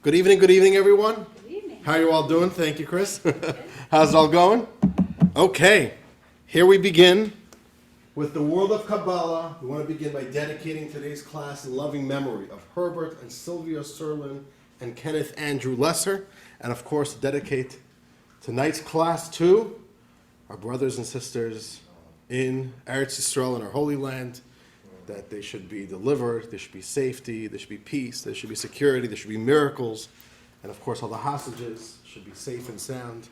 Good evening, everyone. Good evening. How are you all doing? Thank you, Chris. How's it all going? Okay, here we begin with the world of Kabbalah. We want to begin by dedicating today's class in loving memory of Herbert and Sylvia Serlin and Kenneth Andrew Lesser, and of course, dedicate tonight's class to our brothers and sisters in Eretz Yisrael, in our Holy Land, that they should be delivered, there should be safety, there should be peace, there should be security, there should be miracles, and of course all the hostages should be safe and sound,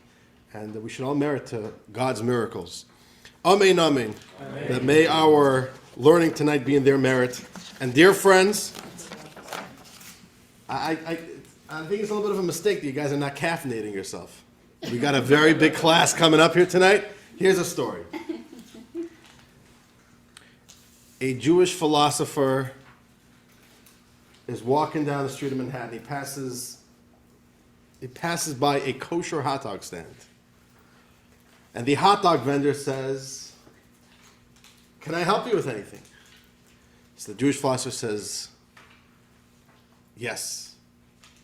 and that we should all merit to God's miracles. Amen, amen. Amen. That may our learning tonight be in their merit. And dear friends, I think it's a little bit of a mistake that you guys are not caffeinating yourself. We got a very big class coming up here tonight. Here's a story. A Jewish philosopher is walking down the street of Manhattan. He passes by a kosher hot dog stand. And the hot dog vendor says, "Can I help you with anything?" So the Jewish philosopher says, "Yes,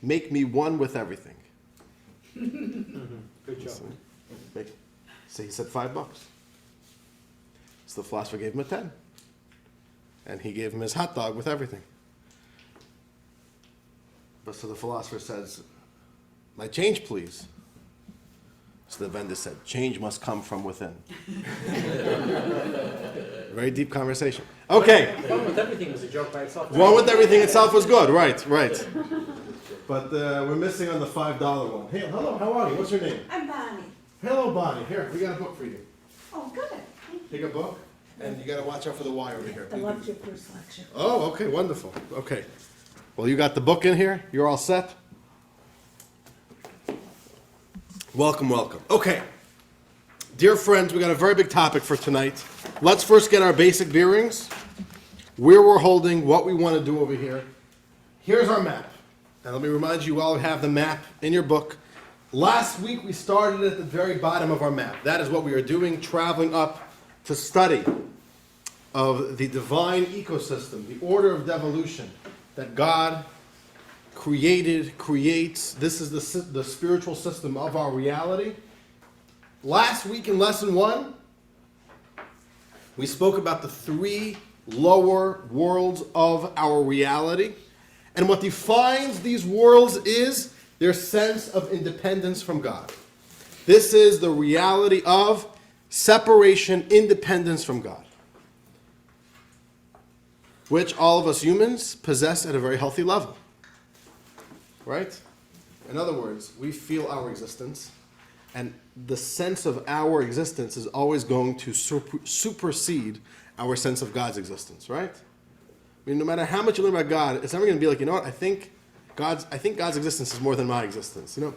make me one with everything." Good job. So he said $5. So the philosopher gave him a 10. And he gave him his hot dog with everything. But so the philosopher says, "My change, please." So the vendor said, "Change must come from within." Very deep conversation. Okay. One with everything was a joke by itself. One with everything itself was good. Right. But we're missing on the $5 one. Hey, hello, how are you? What's your name? I'm Bonnie. Hello, Bonnie. Here, we got a book for you. Oh, good. Take a book. And you got to watch out for the wire over here. I loved your first lecture. Oh, okay, wonderful. Okay. Well, you got the book in here. You're all set. Welcome. Okay. Dear friends, we got a very big topic for tonight. Let's first get our basic bearings. Where we're holding, what we want to do over here. Here's our map. And let me remind you all have the map in your book. Last week we started at the very bottom of our map. That is what we are doing, traveling up to study of the divine ecosystem, the order of devolution that God creates. This is the spiritual system of our reality. Last week in lesson 1, we spoke about the 3 lower worlds of our reality. And what defines these worlds is their sense of independence from God. This is the reality of separation, independence from God, which all of us humans possess at a very healthy level. Right? In other words, we feel our existence, and the sense of our existence is always going to supersede our sense of God's existence, right? I mean, no matter how much you learn about God, it's never going to be like, you know what, I think God's existence is more than my existence. You know,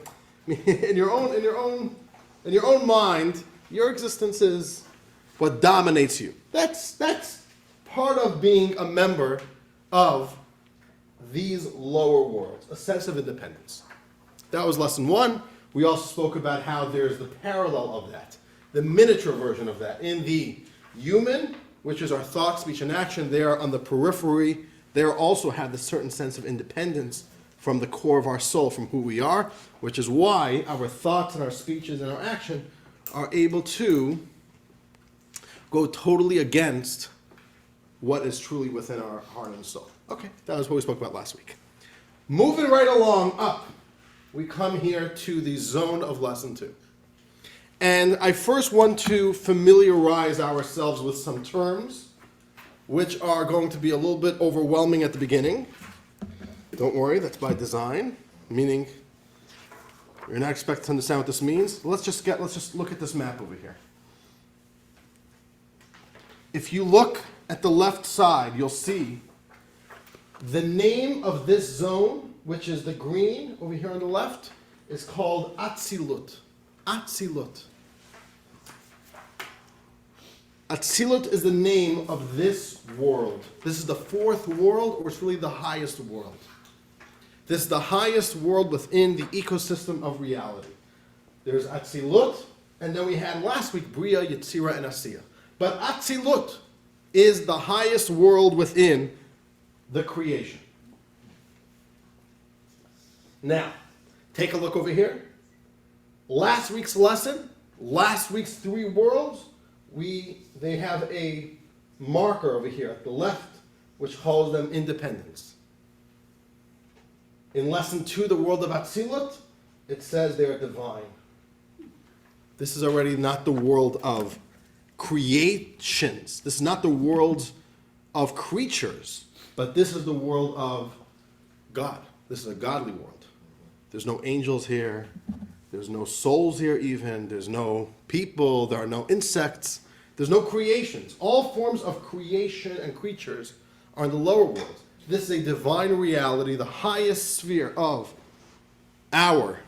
I mean, in your own mind, your existence is what dominates you. That's part of being a member of these lower worlds, a sense of independence. That was lesson 1. We also spoke about how there's the parallel of that, the miniature version of that. In the human, which is our thought, speech, and action, they are on the periphery. They also have this certain sense of independence from the core of our soul, from who we are, which is why our thoughts and our speeches and our action are able to go totally against what is truly within our heart and soul. Okay, that was what we spoke about last week. Moving right along up, we come here to the zone of lesson 2. And I first want to familiarize ourselves with some terms, which are going to be a little bit overwhelming at the beginning. Don't worry, that's by design, meaning you're not expected to understand what this means. Let's just look at this map over here. If you look at the left side, you'll see the name of this zone, which is the green over here on the left, is called Atzilut. Atzilut. Atzilut is the name of this world. This is the 4th world, or it's really the highest world. This is the highest world within the ecosystem of reality. There's Atzilut, and then we had last week Bria, Yetzira, and Asiya. But Atzilut is the highest world within the creation. Now, take a look over here. Last week's lesson, last week's three worlds, they have a marker over here at the left, which calls them independence. In lesson 2, the world of Atzilut, it says they are divine. This is already not the world of creations. This is not the world of creatures, but this is the world of God. This is a godly world. There's no angels here. There's no souls here even. There's no people. There are no insects. There's no creations. All forms of creation and creatures are in the lower world. This is a divine reality, the highest sphere of our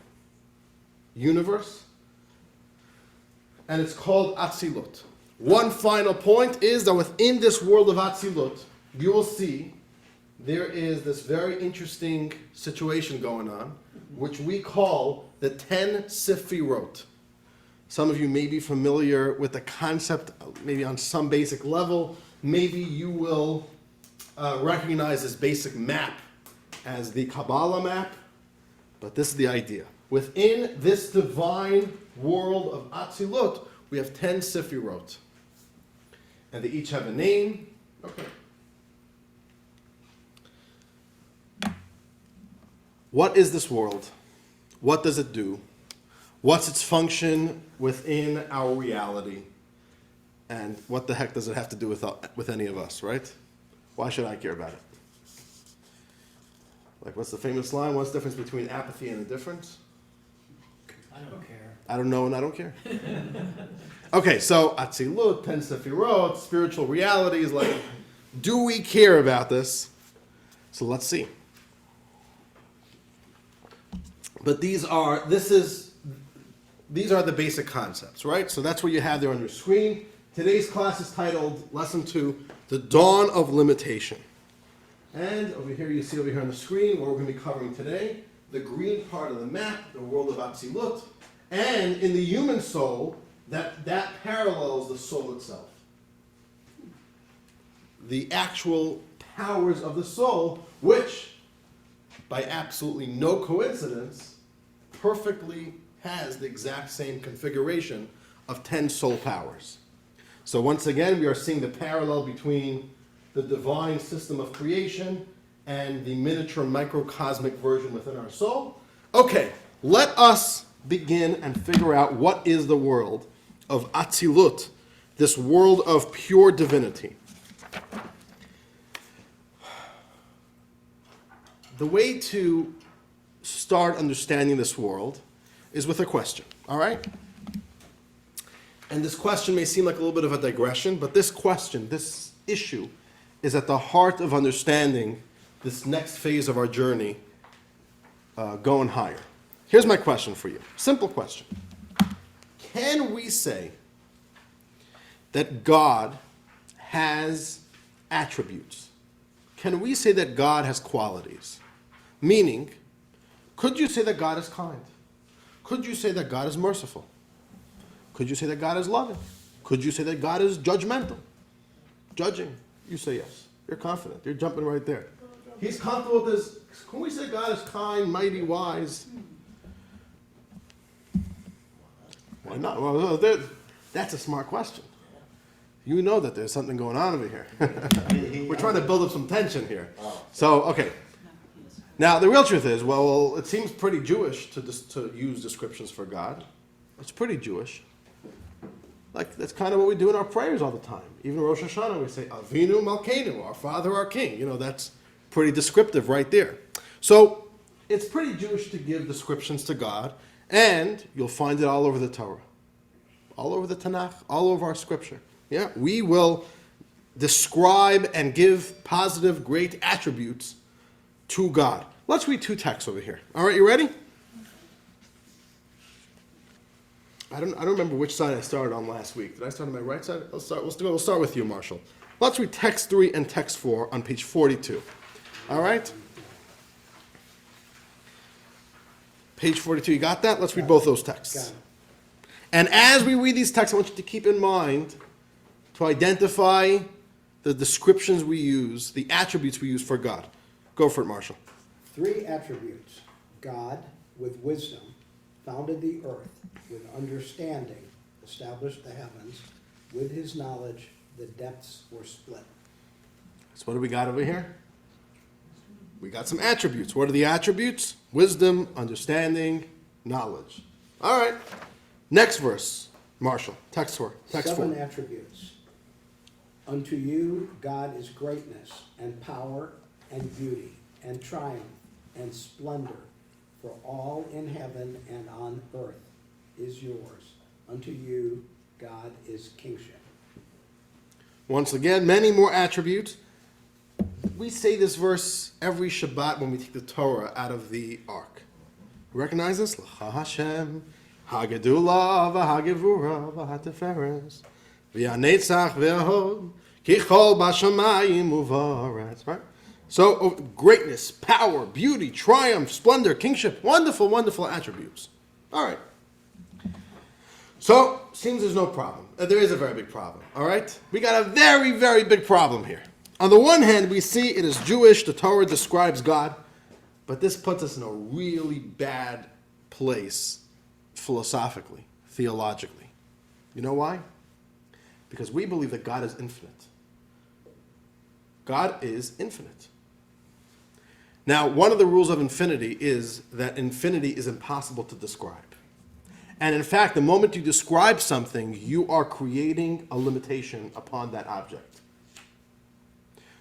universe. And it's called Atzilut. One final point is that within this world of Atzilut, you will see there is this very interesting situation going on, which we call the 10 Sefirot. Some of you may be familiar with the concept, maybe on some basic level. Maybe you will recognize this basic map as the Kabbalah map, but this is the idea. Within this divine world of Atzilut, we have 10 Sefirot. And they each have a name. Okay. What is this world? What does it do? What's its function within our reality? And what the heck does it have to do with any of us, right? Why should I care about it? Like, what's the famous line? What's the difference between apathy and indifference? I don't care. I don't know and I don't care. Okay, so Atzilut, 10 Sefirot, spiritual realities, like, do we care about this? So let's see. But these are the basic concepts, right? So that's what you have there on your screen. Today's class is titled, Lesson 2, The Dawn of Limitation. And over here, you see over here on the screen, what we're going to be covering today, the green part of the map, the world of Atzilut, and in the human soul, that parallels the soul itself. The actual powers of the soul, which, by absolutely no coincidence, perfectly has the exact same configuration of 10 soul powers. So once again, we are seeing the parallel between the divine system of creation and the miniature microcosmic version within our soul. Okay, let us begin and figure out what is the world of Atzilut, this world of pure divinity. The way to start understanding this world is with a question, all right? And this question may seem like a little bit of a digression, but this question, this issue, is at the heart of understanding this next phase of our journey going higher. Here's my question for you. Simple question. Can we say that God has attributes? Can we say that God has qualities? Meaning, could you say that God is kind? Could you say that God is merciful? Could you say that God is loving? Could you say that God is judgmental? Judging. You say yes. You're confident. You're jumping right there. He's comfortable with this. Can we say God is kind, mighty, wise? Why not? Well, that's a smart question. You know that there's something going on over here. We're trying to build up some tension here. So, okay. Now, the real truth is, well, it seems pretty Jewish to use descriptions for God. It's pretty Jewish. Like, that's kind of what we do in our prayers all the time. Even Rosh Hashanah, we say, Avinu Malkeinu, our Father, our King. You know, that's pretty descriptive right there. So, it's pretty Jewish to give descriptions to God, and you'll find it all over the Torah, all over the Tanakh, all over our scripture. Yeah, we will describe and give positive, great attributes to God. Let's read two texts over here. All right, you ready? I don't remember which side I started on last week. Did I start on my right side? We'll start with you, Marshall. Let's read text 3 and text 4 on page 42. All right? Page 42, you got that? Let's read both those texts. And as we read these texts, I want you to keep in mind to identify the descriptions we use, the attributes we use for God. Go for it, Marshall. 3 attributes: God, with wisdom, founded the earth, with understanding, established the heavens, with his knowledge, the depths were split. So what do we got over here? We got some attributes. What are the attributes? Wisdom, understanding, knowledge. All right. Next verse, Marshall. Text 4. Seven attributes. Unto you, God, is greatness and power and beauty and triumph and splendor, for all in heaven and on earth is yours. Unto you, God, is kingship. Once again, many more attributes. We say this verse every Shabbat when we take the Torah out of the ark. You recognize this? L'cha Hashem, hagedula v'hagevura v'hateferes, v'yanetzach v'yahod, kichol b'shamayim u'v'aretz. Right? So, greatness, power, beauty, triumph, splendor, kingship, wonderful, wonderful attributes. All right. So, seems there's no problem. There is a very big problem. All right? We got a very, very big problem here. On the one hand, we see it is Jewish, the Torah describes God, but this puts us in a really bad place philosophically, theologically. You know why? Because we believe that God is infinite. God is infinite. Now, one of the rules of infinity is that infinity is impossible to describe. And in fact, the moment you describe something, you are creating a limitation upon that object.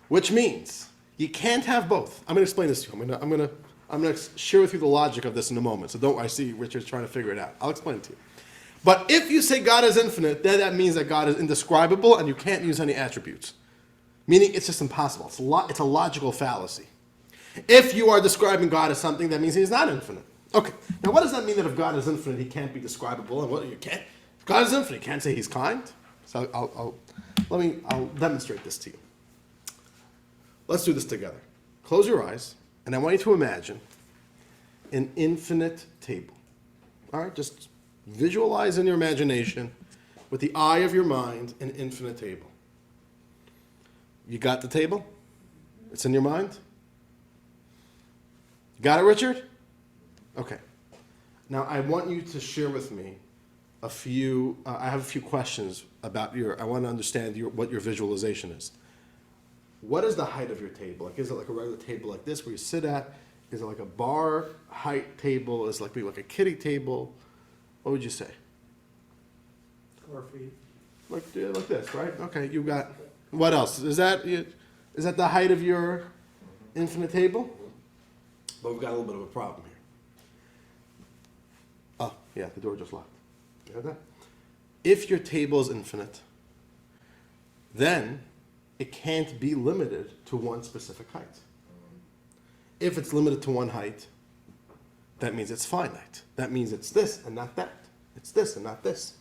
Which means you can't have both. I'm going to explain this to you. I'm going to share with you the logic of this in a moment. So I see Richard's trying to figure it out. I'll explain it to you. But if you say God is infinite, then that means that God is indescribable and you can't use any attributes. Meaning it's just impossible. It's a logical fallacy. If you are describing God as something, that means he's not infinite. Okay. Now what does that mean that if God is infinite, he can't be describable? And what you can't? If God is infinite, you can't say he's kind. So I'll demonstrate this to you. Let's do this together. Close your eyes, and I want you to imagine an infinite table. All right, just visualize in your imagination, with the eye of your mind, an infinite table. You got the table? It's in your mind? You got it, Richard? Okay. Now, I want you to share with me I have a few questions about I want to understand what your visualization is. What is the height of your table? Like, is it like a regular table like this where you sit at? Is it like a bar height table? Is it like a kiddie table? What would you say? 4 feet. Like this, right? Okay, you got. What else? Is that the height of your infinite table? But we've got a little bit of a problem here. Oh, yeah, the door just locked. You heard that? If your table is infinite, then it can't be limited to one specific height. If it's limited to one height, that means it's finite. That means it's this and not that. It's this and not this.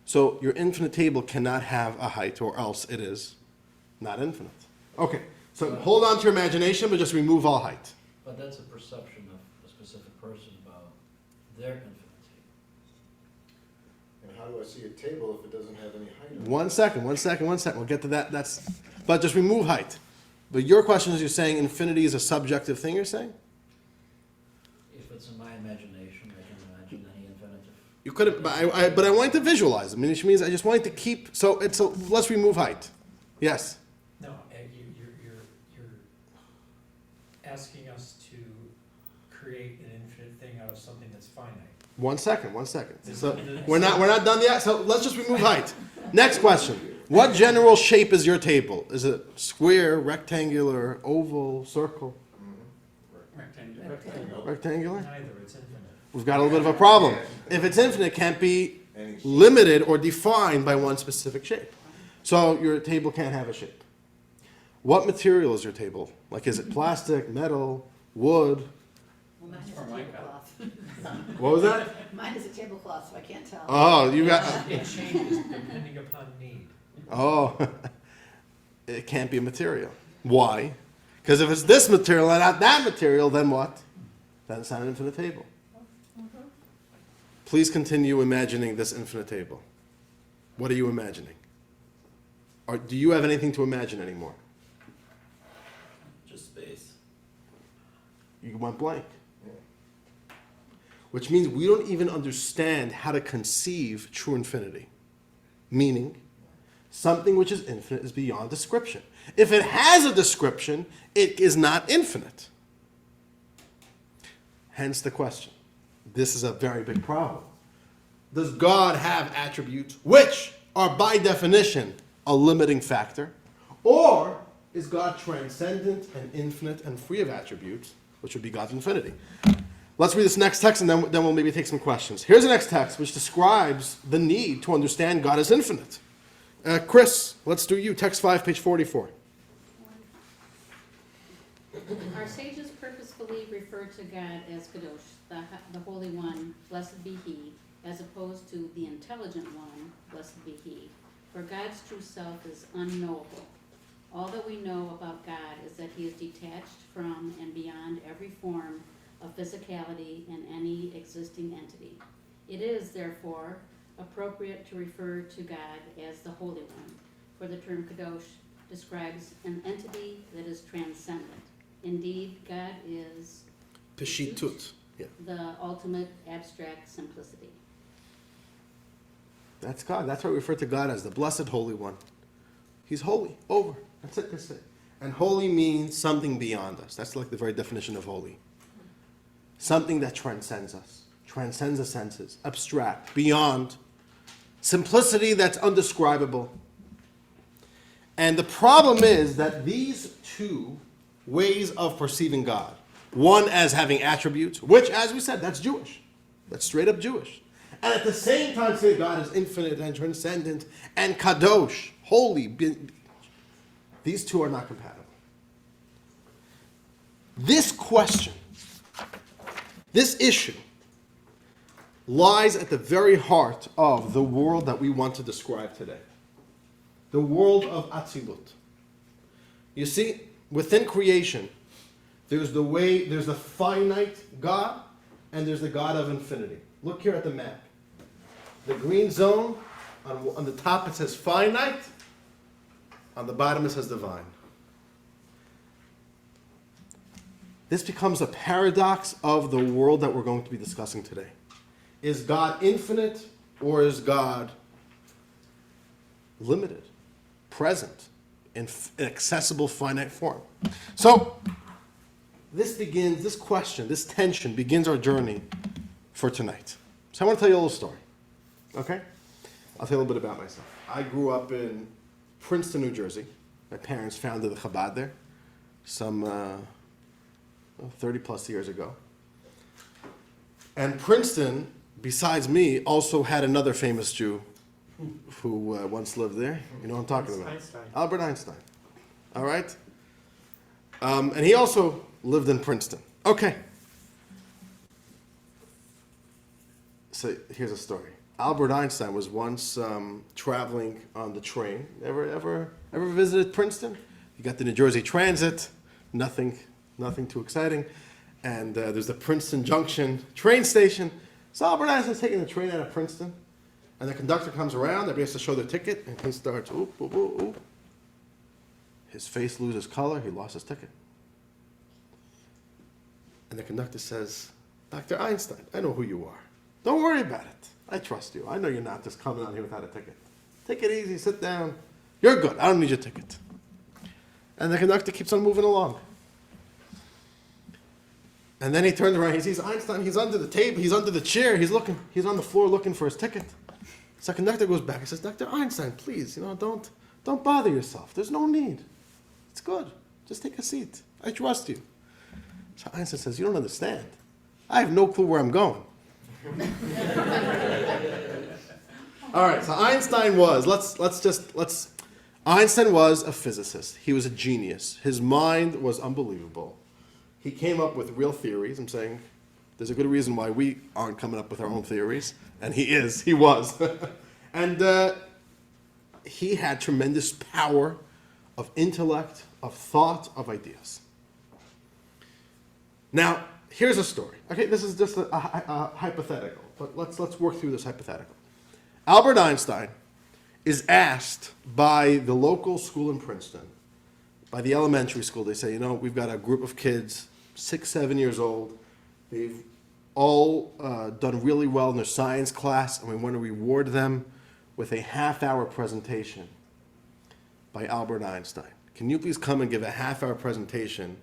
So your infinite table cannot have a height, or else it is not infinite. Okay, so hold on to your imagination, but just remove all height. But that's a perception of a specific person about their infinity. And how do I see a table if it doesn't have any height on it? One second. We'll get to that. But just remove height. But your question is, you're saying infinity is a subjective thing, you're saying? If it's in my imagination, I can imagine any infinitive. You could, but I want you to visualize. I mean, which means I just want you to keep. So let's remove height. Yes. No, you're asking us to create an infinite thing out of something that's finite. One second. So we're not done yet. So let's just remove height. Next question. What general shape is your table? Is it square, rectangular, oval, circle? Rectangular? Neither, it's infinite. We've got a little bit of a problem. If it's infinite, it can't be limited or defined by one specific shape. So your table can't have a shape. What material is your table? Like, is it plastic, metal, wood? Well, mine is a tablecloth. What was that? Mine is a tablecloth, so I can't tell. Oh, you got. It changes depending upon need. Oh, it can't be a material. Why? Because if it's this material and not that material, then what? Then it's not an infinite table. Please continue imagining this infinite table. What are you imagining? Or do you have anything to imagine anymore? Just space. You went blank. which means we don't even understand how to conceive true infinity. Meaning, something which is infinite is beyond description. If it has a description, it is not infinite. Hence the question. This is a very big problem. Does God have attributes which are by definition a limiting factor? Or is God transcendent and infinite and free of attributes, which would be God's infinity? Let's read this next text and then we'll maybe take some questions. Here's the next text which describes the need to understand God as infinite. Chris, let's do you. Text 5, page 44. Our sages purposefully refer to God as Kadosh, the Holy One, blessed be He, as opposed to the Intelligent One, blessed be He. For God's true self is unknowable. All that we know about God is that He is detached from and beyond every form of physicality in any existing entity. It is, therefore, appropriate to refer to God as the Holy One, for the term Kadosh describes an entity that is transcendent. Indeed, God is Peshitut. Yeah. the ultimate abstract simplicity. That's God. That's why we refer to God as the Blessed Holy One. He's holy. Over. That's it. That's it. And holy means something beyond us. That's like the very definition of holy. Something that transcends us, transcends the senses, abstract, beyond, simplicity that's undescribable. And the problem is that these two ways of perceiving God, one as having attributes, which, as we said, that's Jewish. That's straight up Jewish. And at the same time say God is infinite and transcendent and kadosh, holy. These two are not compatible. This question, this issue, lies at the very heart of the world that we want to describe today. The world of Atzilut. You see, within creation, there's the finite God, and there's the God of infinity. Look here at the map. The green zone, on the top it says finite, on the bottom it says divine. This becomes a paradox of the world that we're going to be discussing today. Is God infinite, or is God limited, present, in accessible finite form? So, this question, this tension begins our journey for tonight. So I want to tell you a little story, okay? I'll tell you a little bit about myself. I grew up in Princeton, New Jersey. My parents founded the Chabad there some 30 plus years ago. And Princeton, besides me, also had another famous Jew who once lived there. You know what I'm talking about? Einstein. Albert Einstein. All right? And he also lived in Princeton. Okay. So here's a story. Albert Einstein was once traveling on the train. Ever visited Princeton? You got the New Jersey Transit. Nothing too exciting. And there's the Princeton Junction train station. So Albert Einstein's taking the train out of Princeton. And the conductor comes around. Everybody has to show their ticket. And he starts, oop, oop, oop, oop. His face loses color. He lost his ticket. And the conductor says, Dr. Einstein, I know who you are. Don't worry about it. I trust you. I know you're not just coming out here without a ticket. Take it easy. Sit down. You're good. I don't need your ticket. And the conductor keeps on moving along. And then he turns around. He sees Einstein. He's under the table. He's under the chair. He's on the floor looking for his ticket. So the conductor goes back. He says, Dr. Einstein, please, don't bother yourself. There's no need. It's good. Just take a seat. I trust you. So Einstein says, you don't understand. I have no clue where I'm going. All right, so Einstein was, Einstein was a physicist. He was a genius. His mind was unbelievable. He came up with real theories. I'm saying there's a good reason why we aren't coming up with our own theories. And he was. And he had tremendous power of intellect, of thought, of ideas. Now, here's a story. Okay, this is just a hypothetical, but let's work through this hypothetical. Albert Einstein is asked by the local school in Princeton, by the elementary school. They say, we've got a group of kids, 6, 7 years old. They've all done really well in their science class, and we want to reward them with a half-hour presentation by Albert Einstein. Can you please come and give a half-hour presentation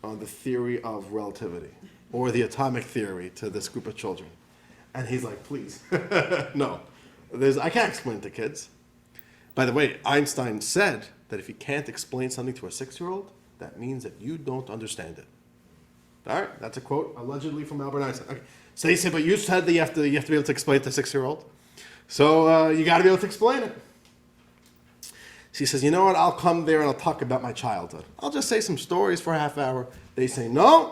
on the theory of relativity or the atomic theory to this group of children? And he's like, please. No, I can't explain it to kids. By the way, Einstein said that if you can't explain something to a 6-year-old, that means that you don't understand it. All right, that's a quote allegedly from Albert Einstein. Okay. So he said, but you said that you have to be able to explain it to a 6-year-old. So you got to be able to explain it. So he says, you know what, I'll come there and I'll talk about my childhood. I'll just say some stories for a half hour. They say, no.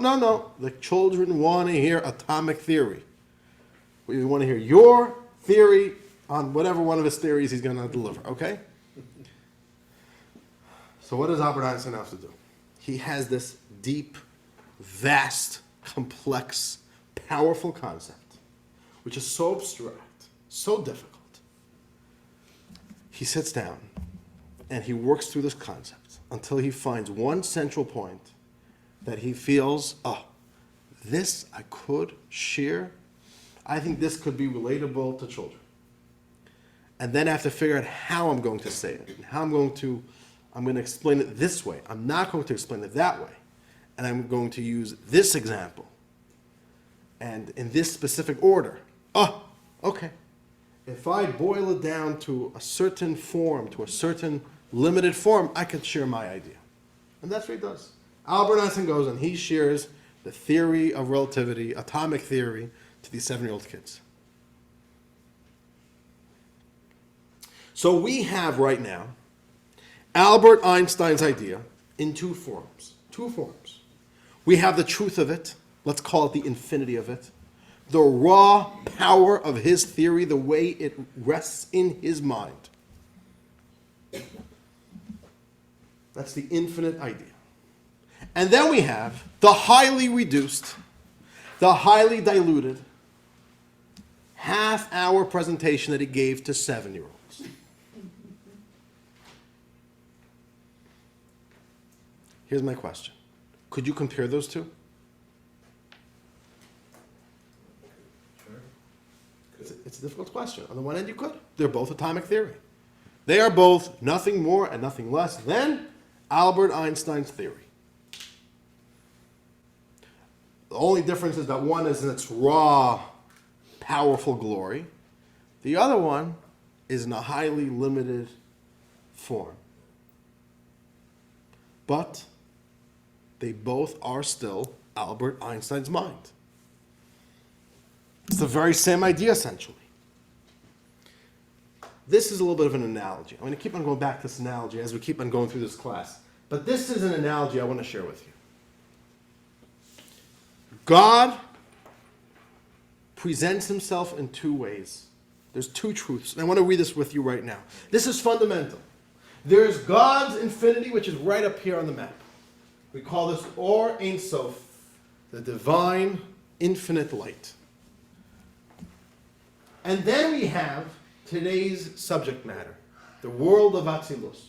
The children want to hear atomic theory. We want to hear your theory on whatever one of his theories he's going to deliver, okay? So what does Albert Einstein have to do? He has this deep, vast, complex, powerful concept, which is so abstract, so difficult. He sits down and he works through this concept until he finds one central point that he feels, this I could share. I think this could be relatable to children. And then I have to figure out how I'm going to say it, and how I'm going to explain it this way. I'm not going to explain it that way. And I'm going to use this example. And in this specific order. Okay. If I boil it down to a certain form, to a certain limited form, I can share my idea. And that's what he does. Albert Einstein goes and he shares the theory of relativity, atomic theory, to these 7-year-old kids. So we have right now Albert Einstein's idea in two forms. We have the truth of it. Let's call it the infinity of it. The raw power of his theory, the way it rests in his mind. That's the infinite idea. And then we have the highly reduced, the highly diluted, half-hour presentation that he gave to 7-year-olds. Here's my question. Could you compare those two? Sure. It's a difficult question. On the one hand, you could. They're both atomic theory. They are both nothing more and nothing less than Albert Einstein's theory. The only difference is that one is in its raw, powerful glory. The other one is in a highly limited form. But they both are still Albert Einstein's mind. It's the very same idea, essentially. This is a little bit of an analogy. I'm going to keep on going back to this analogy as we keep on going through this class. But this is an analogy I want to share with you. God presents himself in two ways. There's two truths. And I want to read this with you right now. This is fundamental. There's God's infinity, which is right up here on the map. We call this Or Ein Sof, the divine infinite light. And then we have today's subject matter, the world of Atzilus,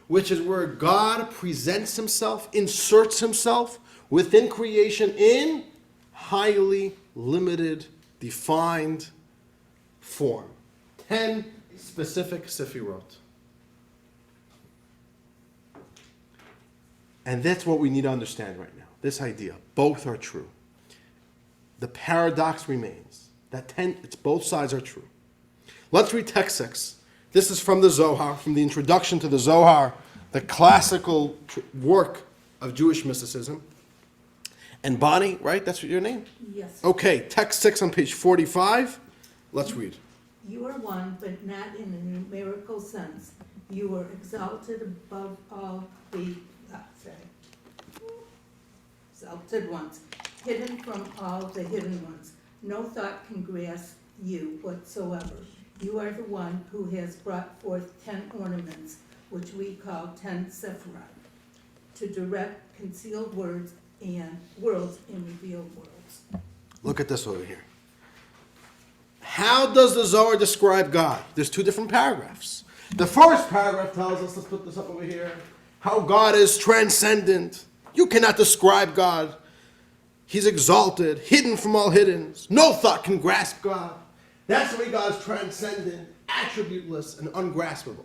which is where God presents himself, inserts himself within creation in highly limited, defined form. 10 specific sefirot. And that's what we need to understand right now. This idea. Both are true. The paradox remains. It's both sides are true. Let's read text 6. This is from the Zohar, from the introduction to the Zohar, the classical work of Jewish mysticism. And Bonnie, right? That's your name? Yes. Okay, text 6 on page 45. Let's read. You are one, but not in a numerical sense. You are exalted above all the exalted ones, hidden from all the hidden ones. No thought can grasp you whatsoever. You are the one who has brought forth 10 ornaments, which we call 10 sephirot, to direct concealed words and worlds and revealed worlds. Look at this over here. How does the Zohar describe God? There's two different paragraphs. The first paragraph tells us, let's put this up over here, how God is transcendent. You cannot describe God. He's exalted, hidden from all hiddens. No thought can grasp God. That's the way God is transcendent, attributeless, and ungraspable.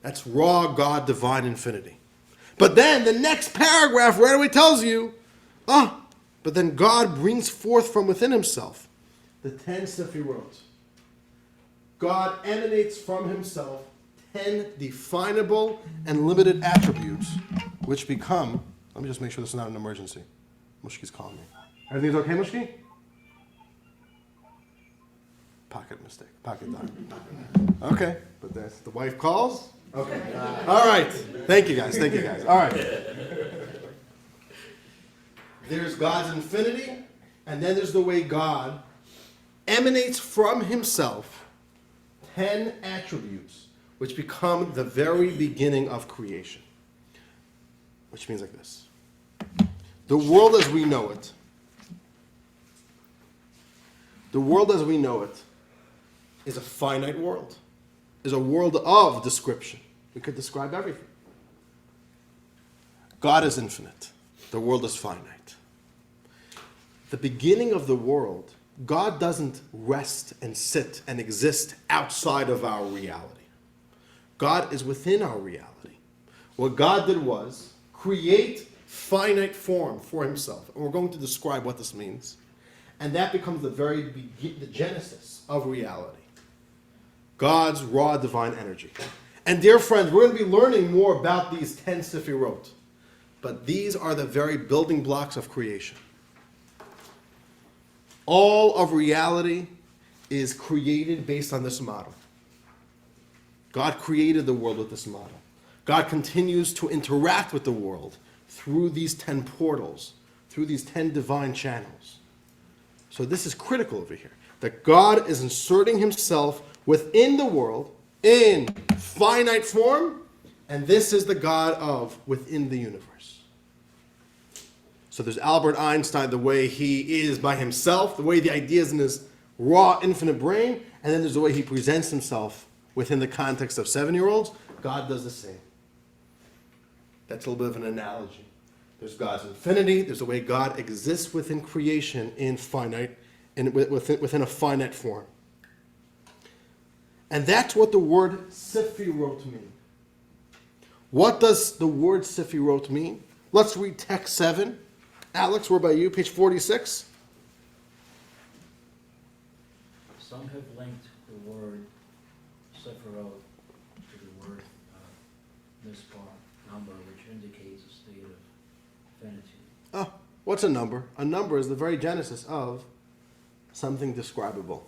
That's raw God, divine infinity. But then the next paragraph right away tells you, but then God brings forth from within himself the 10 Sefirot. God emanates from himself 10 definable and limited attributes, which become, let me just make sure this is not an emergency. Mushki's calling me. Everything's okay, Mushki? Pocket mistake, pocket dial. Okay, but that's the wife calls? Okay. All right. Thank you guys. All right. There's God's infinity, and then there's the way God emanates from himself 10 attributes, which become the very beginning of creation. Which means like this. The world as we know it, is a finite world, is a world of description. We could describe everything. God is infinite. The world is finite. The beginning of the world, God doesn't rest and sit and exist outside of our reality. God is within our reality. What God did was create finite form for himself. And we're going to describe what this means. And that becomes the genesis of reality. God's raw divine energy. And dear friends, we're going to be learning more about these 10 Sefirot. But these are the very building blocks of creation. All of reality is created based on this model. God created the world with this model. God continues to interact with the world through these 10 portals, through these 10 divine channels. So this is critical over here, that God is inserting himself within the world in finite form, and this is the God of within the universe. So there's Albert Einstein, the way he is by himself, the way the ideas in his raw, infinite brain, and then there's the way he presents himself within the context of 7-year-olds. God does the same. That's a little bit of an analogy. There's God's infinity. There's the way God exists within creation within a finite form. And that's what the word Sefirot mean. What does the word Sefirot mean? Let's read text 7. Alex, where about you? Page 46. Some have linked the word Sephiroth to the word mispar, number, which indicates a state of finitude. What's a number? A number is the very genesis of something describable.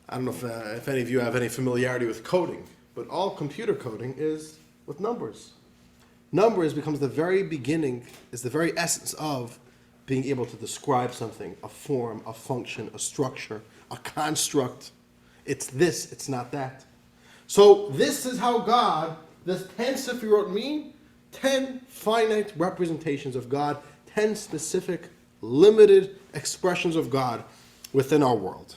I don't know if any of you have any familiarity with coding, but all computer coding is with numbers. Numbers becomes the very beginning, is the very essence of being able to describe something, a form, a function, a structure, a construct. It's this, it's not that. So this is how God, the 10 Sefirot mean, 10 finite representations of God, 10 specific, limited expressions of God within our world.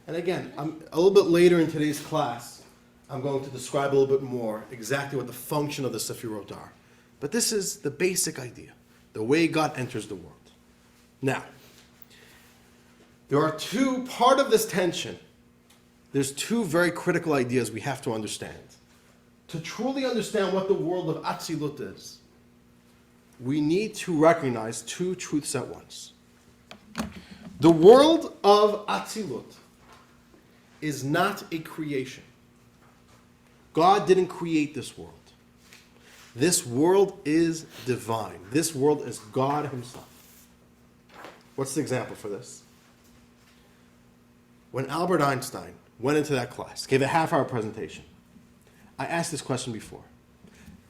And again, a little bit later in today's class, I'm going to describe a little bit more exactly what the function of the Sefirot are. But this is the basic idea, the way God enters the world. Now, there are part of this tension, there's two very critical ideas we have to understand. To truly understand what the world of Atzilut is, we need to recognize two truths at once. The world of Atzilut is not a creation. God didn't create this world. This world is divine. This world is God himself. What's the example for this? When Albert Einstein went into that class, gave a half-hour presentation, I asked this question before.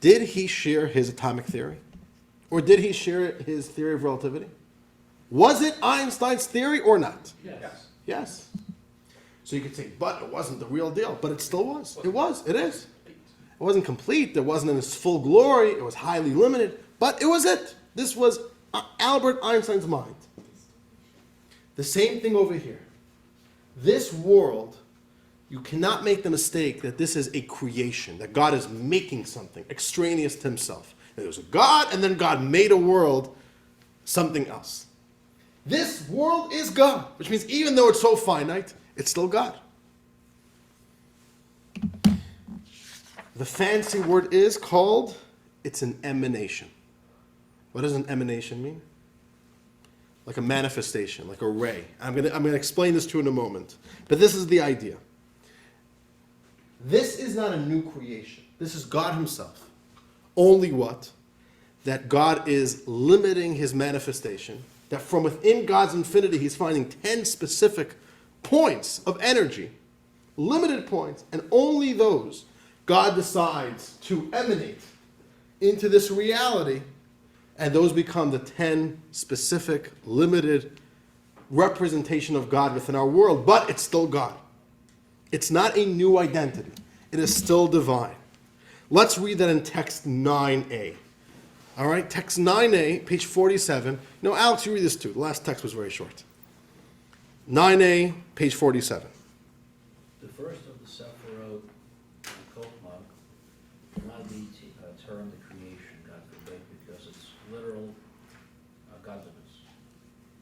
Did he share his atomic theory? Or did he share his theory of relativity? Was it Einstein's theory or not? Yes. Yes. So you could say, but it wasn't the real deal. But it still was. It was. It is. It wasn't complete. It wasn't in its full glory. It was highly limited. But it was it. This was Albert Einstein's mind. The same thing over here. This world, you cannot make the mistake that this is a creation, that God is making something extraneous to himself. There was a God, and then God made a world, something else. This world is God, which means even though it's so finite, it's still God. The fancy word is called, it's an emanation. What does an emanation mean? Like a manifestation, like a ray. I'm gonna explain this to you in a moment. But this is the idea. This is not a new creation. This is God himself. Only what? That God is limiting his manifestation. That from within God's infinity, he's finding 10 specific points of energy. Limited points. And only those God decides to emanate into this reality. And those become the 10 specific, limited representation of God within our world. But it's still God. It's not a new identity. It is still divine. Let's read that in text 9a. All right, text 9a, page 47. No, Alex, you read this too. The last text was very short. 9a, page 47. The first of the Sephiroth, Chokhmah, cannot be termed the creation, God forbid, because it's literal godliness.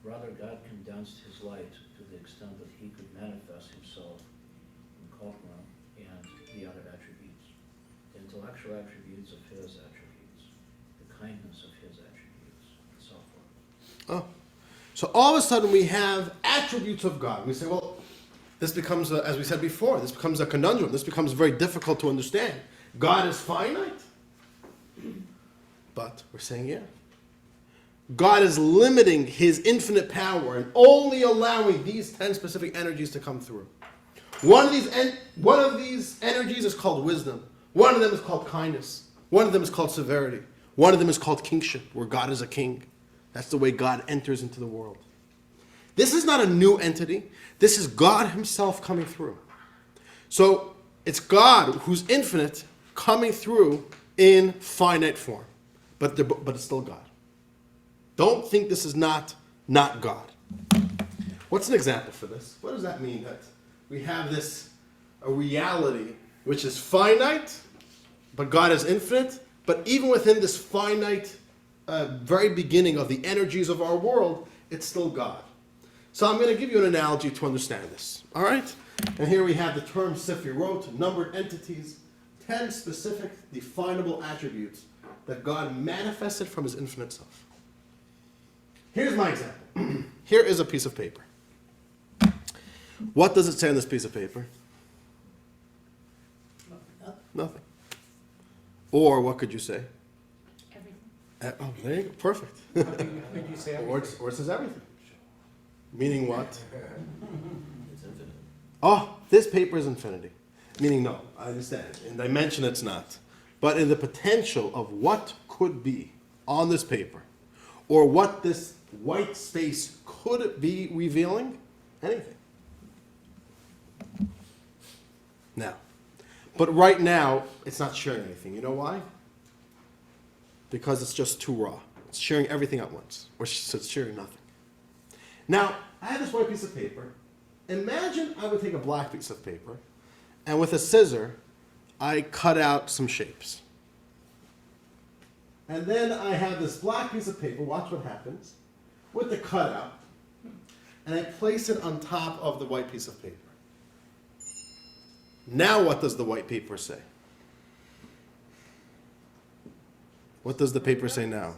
Rather, God condensed his light to the extent that he could manifest himself in Chokhmah and the other attributes. The intellectual attributes of his attributes, the kindness of his attributes, and so forth. Oh. So all of a sudden we have attributes of God. We say, well, this becomes, as we said before, this becomes a conundrum. This becomes very difficult to understand. God is finite. But we're saying, yeah. God is limiting his infinite power and only allowing these 10 specific energies to come through. One of these energies is called wisdom. One of them is called kindness. One of them is called severity. One of them is called kingship, where God is a king. That's the way God enters into the world. This is not a new entity. This is God himself coming through. So it's God who's infinite coming through in finite form. But it's still God. Don't think this is not God. What's an example for this? What does that mean? That we have a reality which is finite, but God is infinite. But even within this finite very beginning of the energies of our world, it's still God. So I'm going to give you an analogy to understand this. All right? And here we have the term Sefirot, numbered entities, 10 specific definable attributes that God manifested from his infinite self. Here's my example. Here is a piece of paper. What does it say on this piece of paper? Nothing. Or what could you say? Everything. Oh, there you go. Perfect. Would you say Or it says everything. Meaning what? It's infinite. Oh, this paper is infinity. Meaning no, I understand. In dimension it's not. But in the potential of what could be on this paper, or what this white space could be revealing, anything. Now, but right now, it's not sharing anything. You know why? Because it's just too raw. It's sharing everything at once, or it's sharing nothing. Now, I have this white piece of paper. Imagine I would take a black piece of paper, and with a scissor, I cut out some shapes. And then I have this black piece of paper, watch what happens, with the cutout, and I place it on top of the white piece of paper. Now what does the white paper say? What does the paper say now?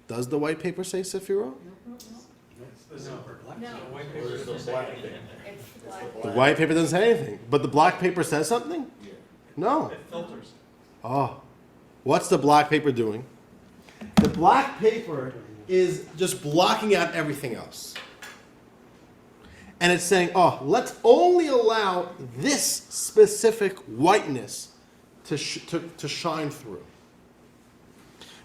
Does the white paper say Sefirot? No, Or is the black thing? it's black. The white paper doesn't say anything, but the black paper says something? Yeah. No. It filters. Oh, what's the black paper doing? The black paper is just blocking out everything else. And it's saying, oh, let's only allow this specific whiteness to shine through.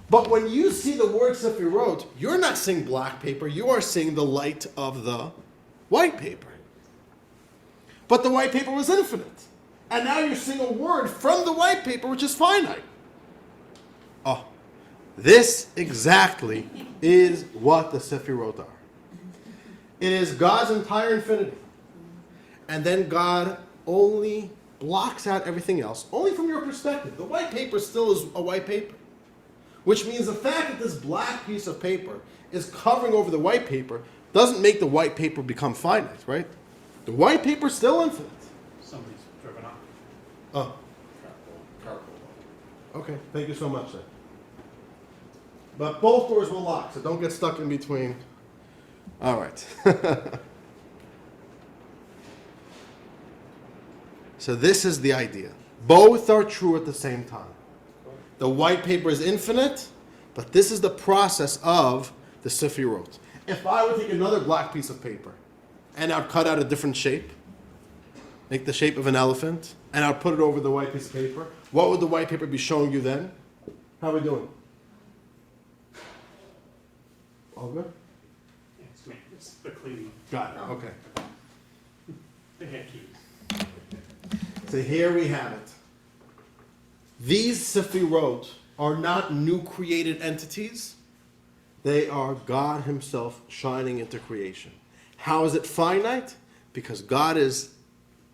But when you see the word Sefirot, you're not seeing black paper, you are seeing the light of the white paper. But the white paper was infinite. And now you're seeing a word from the white paper which is finite. Oh, this exactly is what the Sefirot are. It is God's entire infinity. And then God only blocks out everything else, only from your perspective. The white paper still is a white paper. Which means the fact that this black piece of paper is covering over the white paper doesn't make the white paper become finite, right? The white paper is still infinite. Somebody's driven off. Oh, Carpool. okay. Thank you so much, sir. But both doors will lock, so don't get stuck in between. All right. So this is the idea. Both are true at the same time. The white paper is infinite, but this is the process of the Sefirot. If I would take another black piece of paper and I'd cut out a different shape, make the shape of an elephant, and I'd put it over the white piece of paper, what would the white paper be showing you then? How are we doing? All good? It's me, it's the cleaning, Got it. Okay. the hand keys. So here we have it. These Sefirot are not new created entities. They are God himself shining into creation. How is it finite? Because God is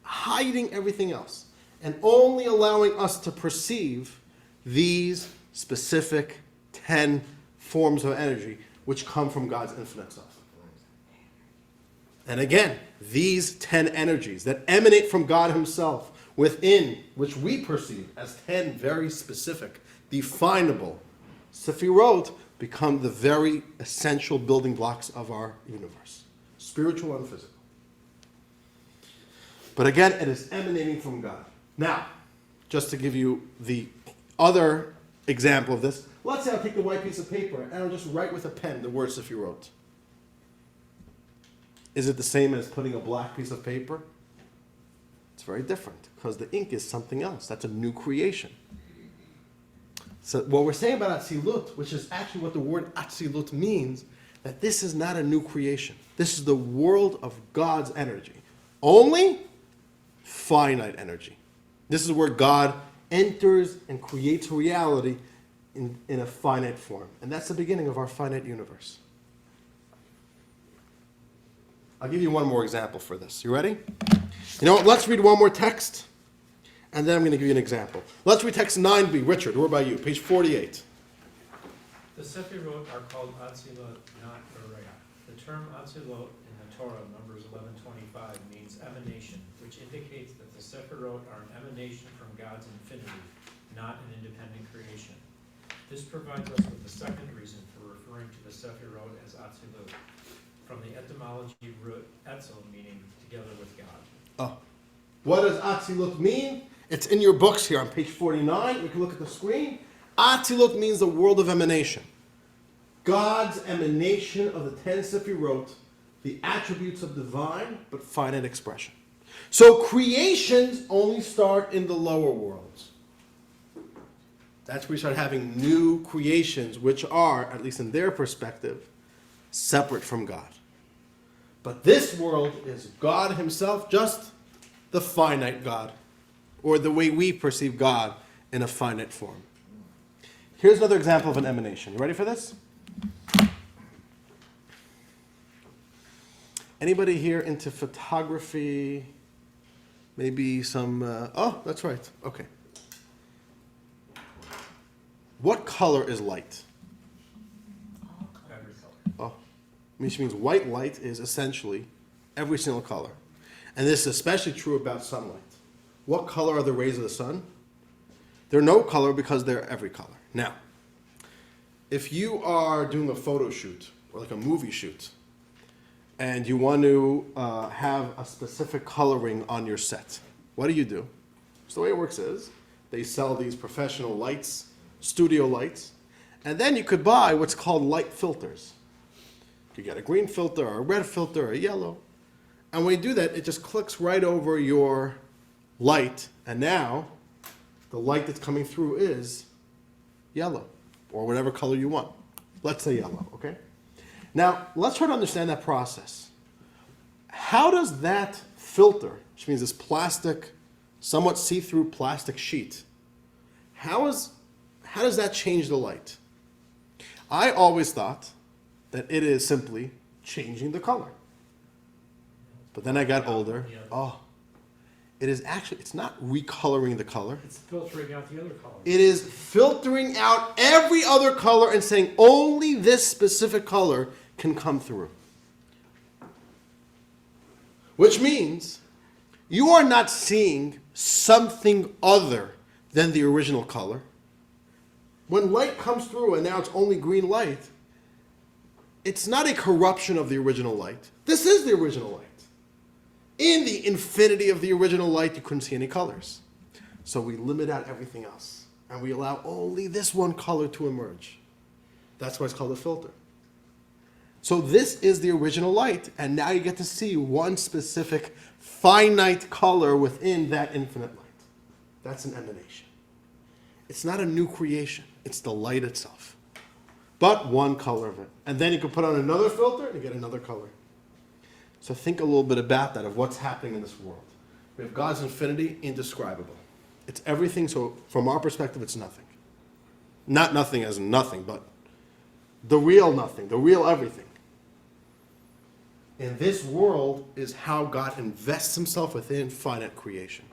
hiding everything else and only allowing us to perceive these specific 10 forms of energy which come from God's infinite self. And again, these 10 energies that emanate from God himself within which we perceive as 10 very specific, definable Sefirot become the very essential building blocks of our universe, spiritual and physical. But again, it is emanating from God. Now, just to give you the other example of this, let's say I'll take the white piece of paper and I'll just write with a pen the word Sefirot. Is it the same as putting a black piece of paper? It's very different because the ink is something else. That's a new creation. So what we're saying about Atzilut, which is actually what the word Atzilut means, that this is not a new creation. This is the world of God's energy. Only finite energy. This is where God enters and creates reality in a finite form. And that's the beginning of our finite universe. I'll give you one more example for this. You ready? You know what? Let's read one more text, and then I'm going to give you an example. Let's read text 9b. Richard, where about you? Page 48. The Sefirot are called Atzilut, not Berea. The term Atzilut in the Torah, Numbers 11:25, means emanation, which indicates that the Sefirot are an emanation from God's infinity, not an independent creation. This provides us with the second reason for referring to the Sefirot as Atzilut, from the etymology root etzel, meaning together with God. Oh. What does Atzilut mean? It's in your books here on page 49. We can look at the screen. Atzilut means the world of emanation. God's emanation of the 10 Sefirot, the attributes of divine but finite expression. So creations only start in the lower worlds. That's where we start having new creations which are, at least in their perspective, separate from God. But this world is God himself, just the finite God, or the way we perceive God in a finite form. Here's another example of an emanation. You ready for this? Anybody here into photography? Maybe some, oh, that's right. Okay. What color is light? Every color. Oh, which means white light is essentially every single color. And this is especially true about sunlight. What color are the rays of the sun? They're no color because they're every color. Now, if you are doing a photo shoot or like a movie shoot, and you want to have a specific coloring on your set, what do? So the way it works is they sell these professional lights, studio lights, and then you could buy what's called light filters. You get a green filter, or a red filter, or a yellow. And when you do that, it just clicks right over your light, and now the light that's coming through is yellow, or whatever color you want. Let's say yellow, okay? Now, let's try to understand that process. How does that filter, which means this plastic, somewhat see-through plastic sheet, how does that change the light? I always thought that it is simply changing the color. But then I got older. Oh, it's not recoloring the color. It's filtering out the other colors. It is filtering out every other color and saying only this specific color can come through. Which means you are not seeing something other than the original color. When light comes through and now it's only green light, it's not a corruption of the original light. This is the original light. In the infinity of the original light, you couldn't see any colors. So we limit out everything else. And we allow only this one color to emerge. That's why it's called a filter. So this is the original light, and now you get to see one specific finite color within that infinite light. That's an emanation. It's not a new creation. It's the light itself. But one color of it. And then you can put on another filter and you get another color. So think a little bit about that, of what's happening in this world. We have God's infinity, indescribable. It's everything, so from our perspective, it's nothing. Not nothing as in nothing, but the real nothing, the real everything. And this world is how God invests himself within finite creation.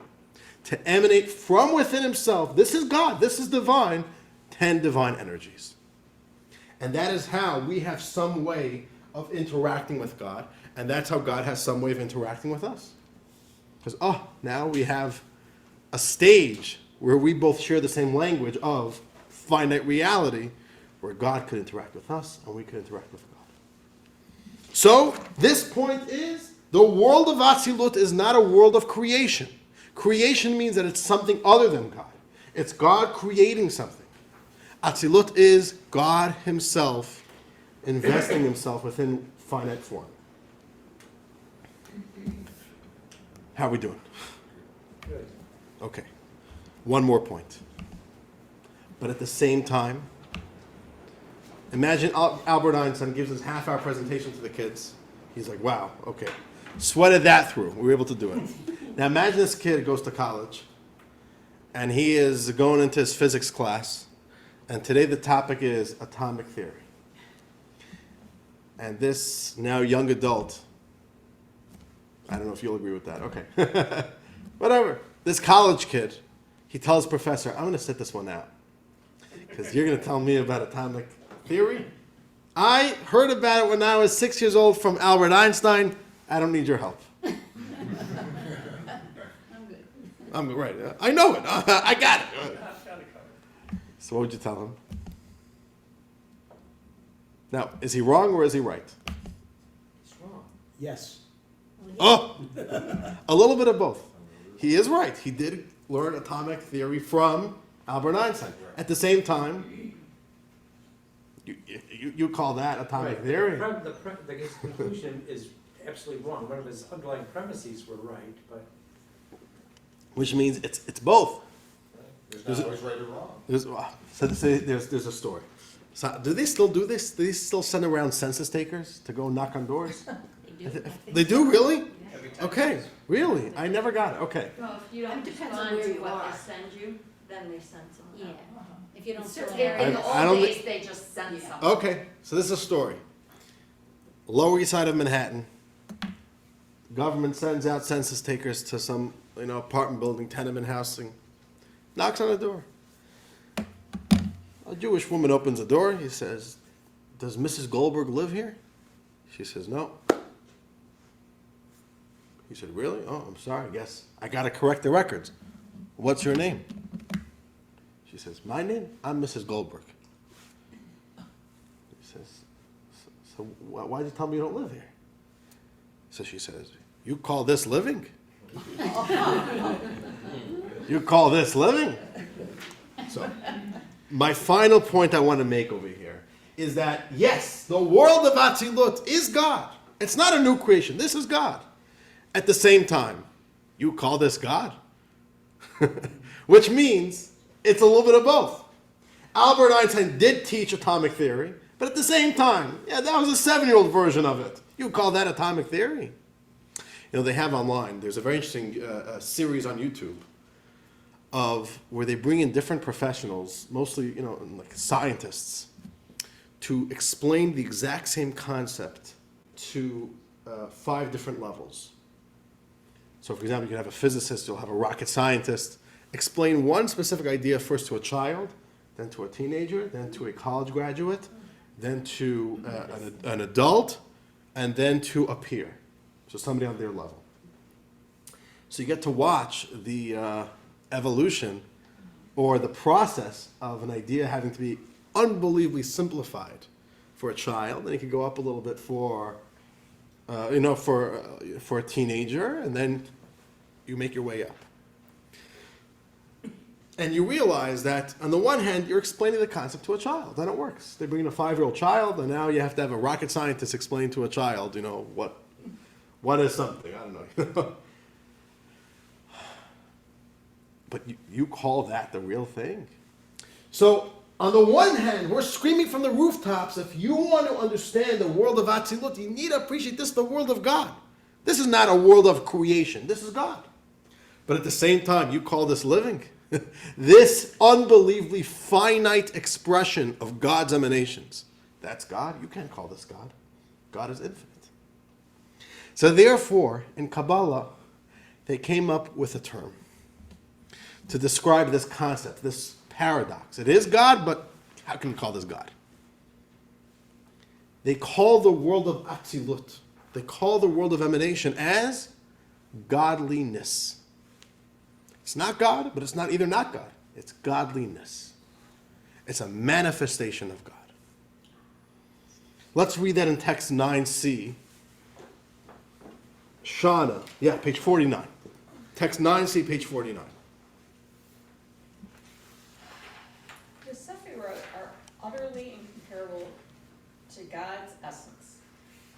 To emanate from within himself, this is God, this is divine, 10 divine energies. And that is how we have some way of interacting with God, and that's how God has some way of interacting with us. Because, now we have a stage where we both share the same language of finite reality, where God could interact with us and we could interact with God. So, this point is, the world of Atzilut is not a world of creation. Creation means that it's something other than God. It's God creating something. Atzilut is God himself investing himself within finite form. How are we doing? Good. Okay. One more point. But at the same time, imagine Albert Einstein gives his half-hour presentation to the kids. He's like, wow, okay. Sweated that through. We were able to do it. Now imagine this kid goes to college, and he is going into his physics class, and today the topic is atomic theory. And this now young adult, I don't know if you'll agree with that, okay. Whatever. This college kid, he tells professor, I'm going to sit this one out, because you're going to tell me about atomic theory? I heard about it when I was 6 years old from Albert Einstein. I don't need your help. I'm good. I'm right. I know it. I got it. So what would you tell him? Now, is he wrong or is he right? It's wrong. Yes. Oh, a little bit of both. He is right. He did learn atomic theory from Albert Einstein. At the same time, you call that atomic theory? The conclusion is absolutely wrong. One of his underlying premises were right, but Which means it's both. There's not always right or wrong. There's a story. So, do they still do this? Do they still send around census takers to go knock on doors? They do. They do, really? Every 10 Okay, days. really? I never got it. Okay. Well, if you don't It depends on respond where to you what are. they send you, then they send someone Yeah. else. If you don't fill In it in out. the I don't old thi- days, they just send Yeah. someone. Okay, so this is a story. Lower East Side of Manhattan. Government sends out census takers to some, apartment building, tenement housing. Knocks on the door. A Jewish woman opens the door. He says, "Does Mrs. Goldberg live here?" She says, "No." He said, "Really? Oh, I'm sorry. I guess I got to correct the records. What's your name?" She says, "My name? I'm Mrs. Goldberg." He says, "So why'd you tell me you don't live here?" So she says, "You call this living? You call this living?" So, my final point I want to make over here is that, yes, the world of Atzilut is God. It's not a new creation. This is God. At the same time, you call this God? Which means it's a little bit of both. Albert Einstein did teach atomic theory, but at the same time, that was a 7-year-old version of it. You call that atomic theory? They have online, there's a very interesting series on YouTube of where they bring in different professionals, mostly, like scientists, to explain the exact same concept to 5 different levels. So, for example, you can have a physicist, you'll have a rocket scientist explain one specific idea first to a child, then to a teenager, then to a college graduate, then to an adult, and then to a peer. So somebody on their level. So you get to watch the evolution or the process of an idea having to be unbelievably simplified for a child, and it can go up a little bit for a teenager, and then you make your way up. And you realize that, on the one hand, you're explaining the concept to a child, and it works. They bring in a 5-year-old child, and now you have to have a rocket scientist explain to a child, what is something? I don't know. But you call that the real thing? So, on the one hand, we're screaming from the rooftops, if you want to understand the world of Atzilut, you need to appreciate this, the world of God. This is not a world of creation. This is God. But at the same time, you call this living? This unbelievably finite expression of God's emanations. That's God. You can't call this God. God is infinite. So therefore, in Kabbalah, they came up with a term to describe this concept, this paradox. It is God, but how can you call this God? They call the world of Atzilut, they call the world of emanation as godliness. It's not God, but it's not either not God. It's godliness. It's a manifestation of God. Let's read that in text 9c. Shana, page 49. Text 9c, page 49. The Sephirot are utterly incomparable to God's essence.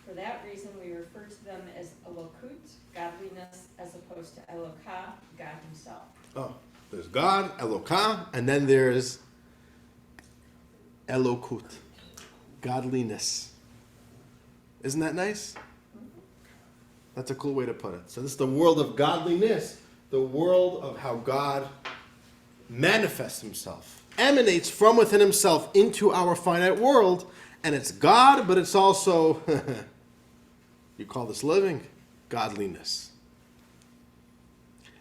For that reason, we refer to them as Elokut, godliness, as opposed to Elokah, God himself. Oh, there's God, Elokah, and then there's Elokut, godliness. Isn't that nice? That's a cool way to put it. So this is the world of godliness, the world of how God manifests himself, emanates from within himself into our finite world, and it's God, but it's also, you call this living, godliness.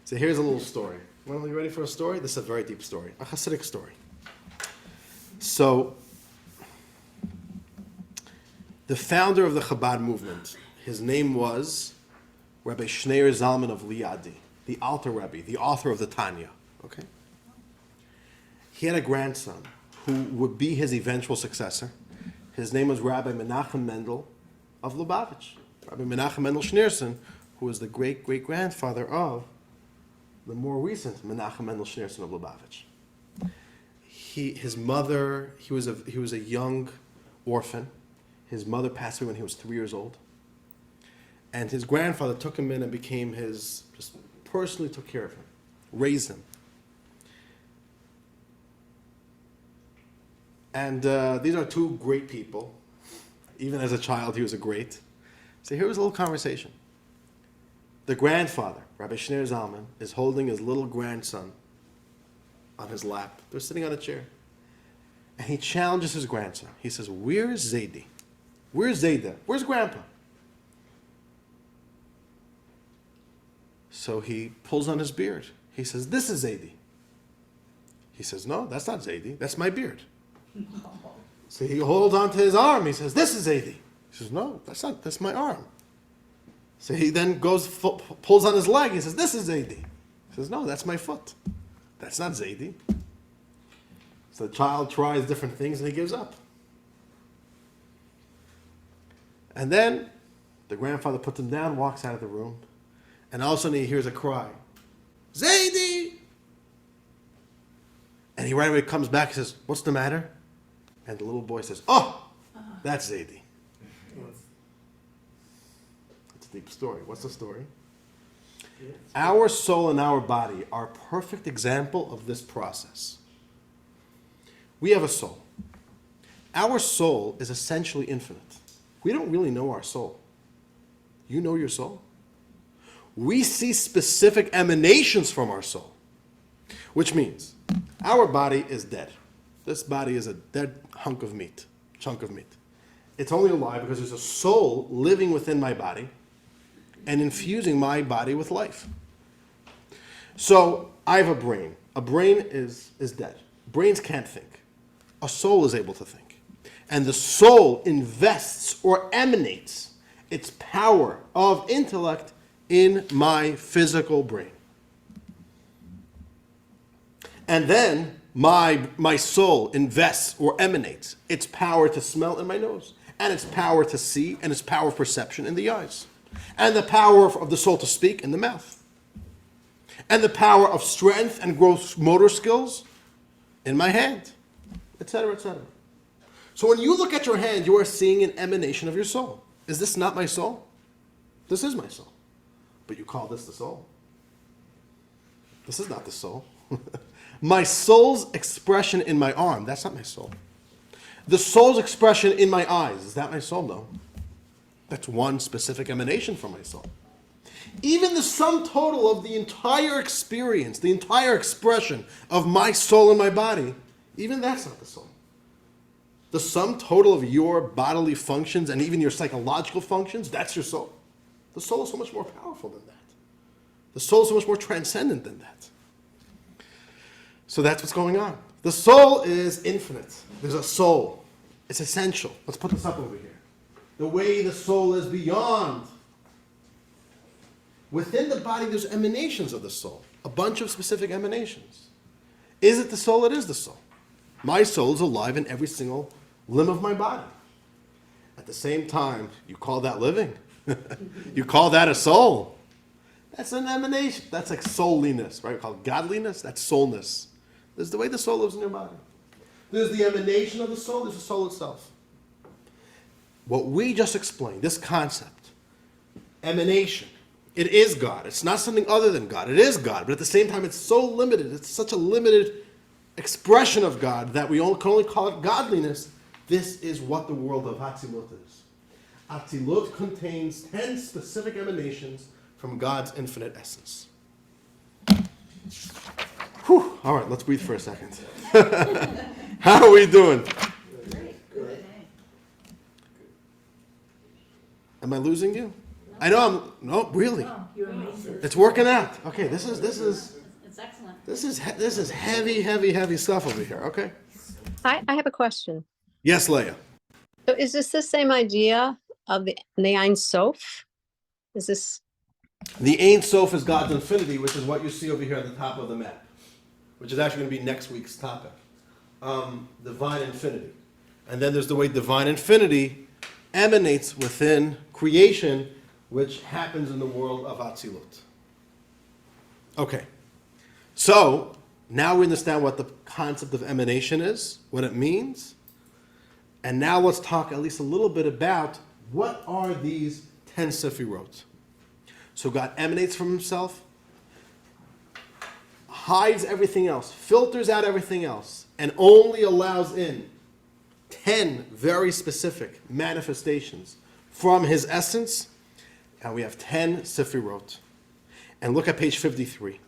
So here's a little story. Well, are you ready for a story? This is a very deep story, a Hasidic story. So, the founder of the Chabad movement, his name was Rabbi Shneir Zalman of Liadi, the Alter Rebbe, the author of the Tanya. Okay? He had a grandson who would be his eventual successor. His name was Rabbi Menachem Mendel of Lubavitch. Rabbi Menachem Mendel Schneerson, who was the great-great-grandfather of the more recent Menachem Mendel Schneerson of Lubavitch. His mother, he was a young orphan. His mother passed away when he was 3 years old. And his grandfather took him in and became just personally took care of him, raised him. And these are two great people. Even as a child, he was a great. So here was a little conversation. The grandfather, Rabbi Shneir Zalman, is holding his little grandson on his lap. They're sitting on a chair. And he challenges his grandson. He says, "Where's Zaidi? Where's Zayda? Where's Grandpa?" So he pulls on his beard. He says, "This is Zaidi." He says, "No, that's not Zaidi. That's my beard." So he holds onto his arm. He says, "This is Zaidi." He says, "No, that's not. That's my arm." So he then pulls on his leg. He says, "This is Zaidi." He says, "No, that's my foot. That's not Zaidi." So the child tries different things and he gives up. And then the grandfather puts him down, walks out of the room, and all of a sudden he hears a cry, "Zaidi!" And he right away comes back and says, "What's the matter?" And the little boy says, "Oh, that's Zaidi." It's a deep story. What's the story? Our soul and our body are a perfect example of this process. We have a soul. Our soul is essentially infinite. We don't really know our soul. You know your soul? We see specific emanations from our soul, which means our body is dead. This body is a dead chunk of meat. It's only alive because there's a soul living within my body and infusing my body with life. So I have a brain. A brain is dead. Brains can't think. A soul is able to think. And the soul invests or emanates its power of intellect in my physical brain. And then my soul invests or emanates its power to smell in my nose, and its power to see, and its power of perception in the eyes, and the power of the soul to speak in the mouth, and the power of strength and gross motor skills in my hand, etc., etc. So when you look at your hand, you are seeing an emanation of your soul. Is this not my soul? This is my soul. But you call this the soul. This is not the soul. My soul's expression in my arm, that's not my soul. The soul's expression in my eyes, is that my soul? No. That's one specific emanation from my soul. Even the sum total of the entire experience, the entire expression of my soul in my body, even that's not the soul. The sum total of your bodily functions and even your psychological functions, that's your soul. The soul is so much more powerful than that. The soul is so much more transcendent than that. So that's what's going on. The soul is infinite. There's a soul. It's essential. Let's put this up over here. The way the soul is beyond. Within the body, there's emanations of the soul. A bunch of specific emanations. Is it the soul? It is the soul. My soul is alive in every single limb of my body. At the same time, you call that living? You call that a soul? That's an emanation. That's like souliness, right? We call it godliness. That's soulness. There's the way the soul lives in your body. There's the emanation of the soul. There's the soul itself. What we just explained, this concept, emanation, it is God. It's not something other than God. It is God. But at the same time, it's so limited. It's such a limited expression of God that we can only call it godliness. This is what the world of Hatzilut is. Hatzilut contains 10 specific emanations from God's infinite essence. Whew. All right, let's breathe for a second. How are we doing? Good. Am I losing you? I know I'm. No, really. Oh, you're amazing. It's working out. Okay, this is It's excellent. this is heavy stuff over here. Okay. I have a question. Yes, Leah. So is this the same idea of the Ein Sof? Is this The Ein Sof is God's infinity, which is what you see over here at the top of the map, which is actually going to be next week's topic. Divine infinity. And then there's the way divine infinity emanates within creation, which happens in the world of Atzilut. Okay. So, now we understand what the concept of emanation is, what it means. And now let's talk at least a little bit about what are these 10 Sefirot. So God emanates from himself, hides everything else, filters out everything else, and only allows in 10 very specific manifestations from his essence. And we have 10 Sefirot. And look at page 53.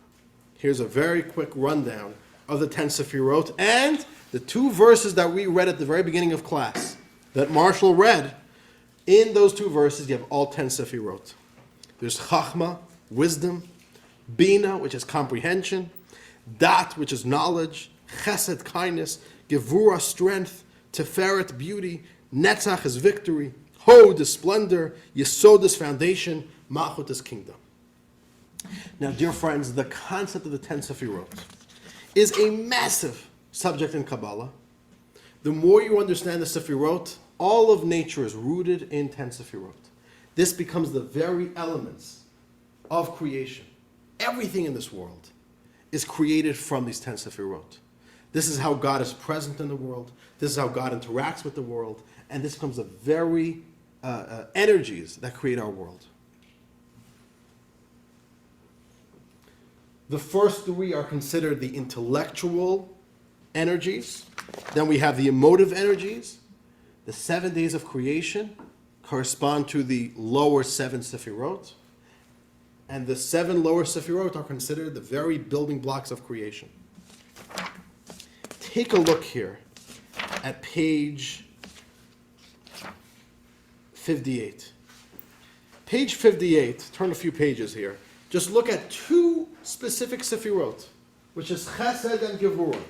Here's a very quick rundown of the 10 Sefirot and the 2 verses that we read at the very beginning of class that Marshall read. In those 2 verses, you have all 10 Sefirot. There's Chachma, wisdom, Bina, which is comprehension, Dat, which is knowledge, Chesed, kindness, Gevurah, strength, Tiferet, beauty, Netzach is victory, Hod is splendor, Yesod is foundation, Malchut is kingdom. Now, dear friends, the concept of the 10 Sefirot is a massive subject in Kabbalah. The more you understand the Sefirot, all of nature is rooted in 10 Sefirot. This becomes the very elements of creation. Everything in this world is created from these 10 Sefirot. This is how God is present in the world. This is how God interacts with the world. And this becomes the very energies that create our world. The first 3 are considered the intellectual energies. Then we have the emotive energies. The 7 days of creation correspond to the lower 7 Sefirot. And the 7 lower Sefirot are considered the very building blocks of creation. Take a look here at page 58. Page 58, turn a few pages here. just look at two specific Sefirot, which is Chesed and Gevurah.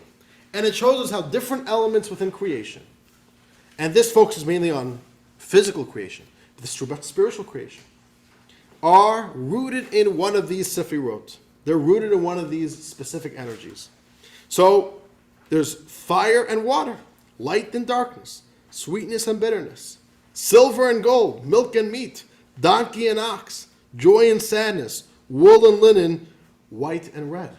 And it shows us how different elements within creation, and this focuses mainly on physical creation, but this is true about spiritual creation, are rooted in one of these Sefirot. They're rooted in one of these specific energies. So there's fire and water, light and darkness, sweetness and bitterness, silver and gold, milk and meat, donkey and ox, joy and sadness, wool and linen, white and red.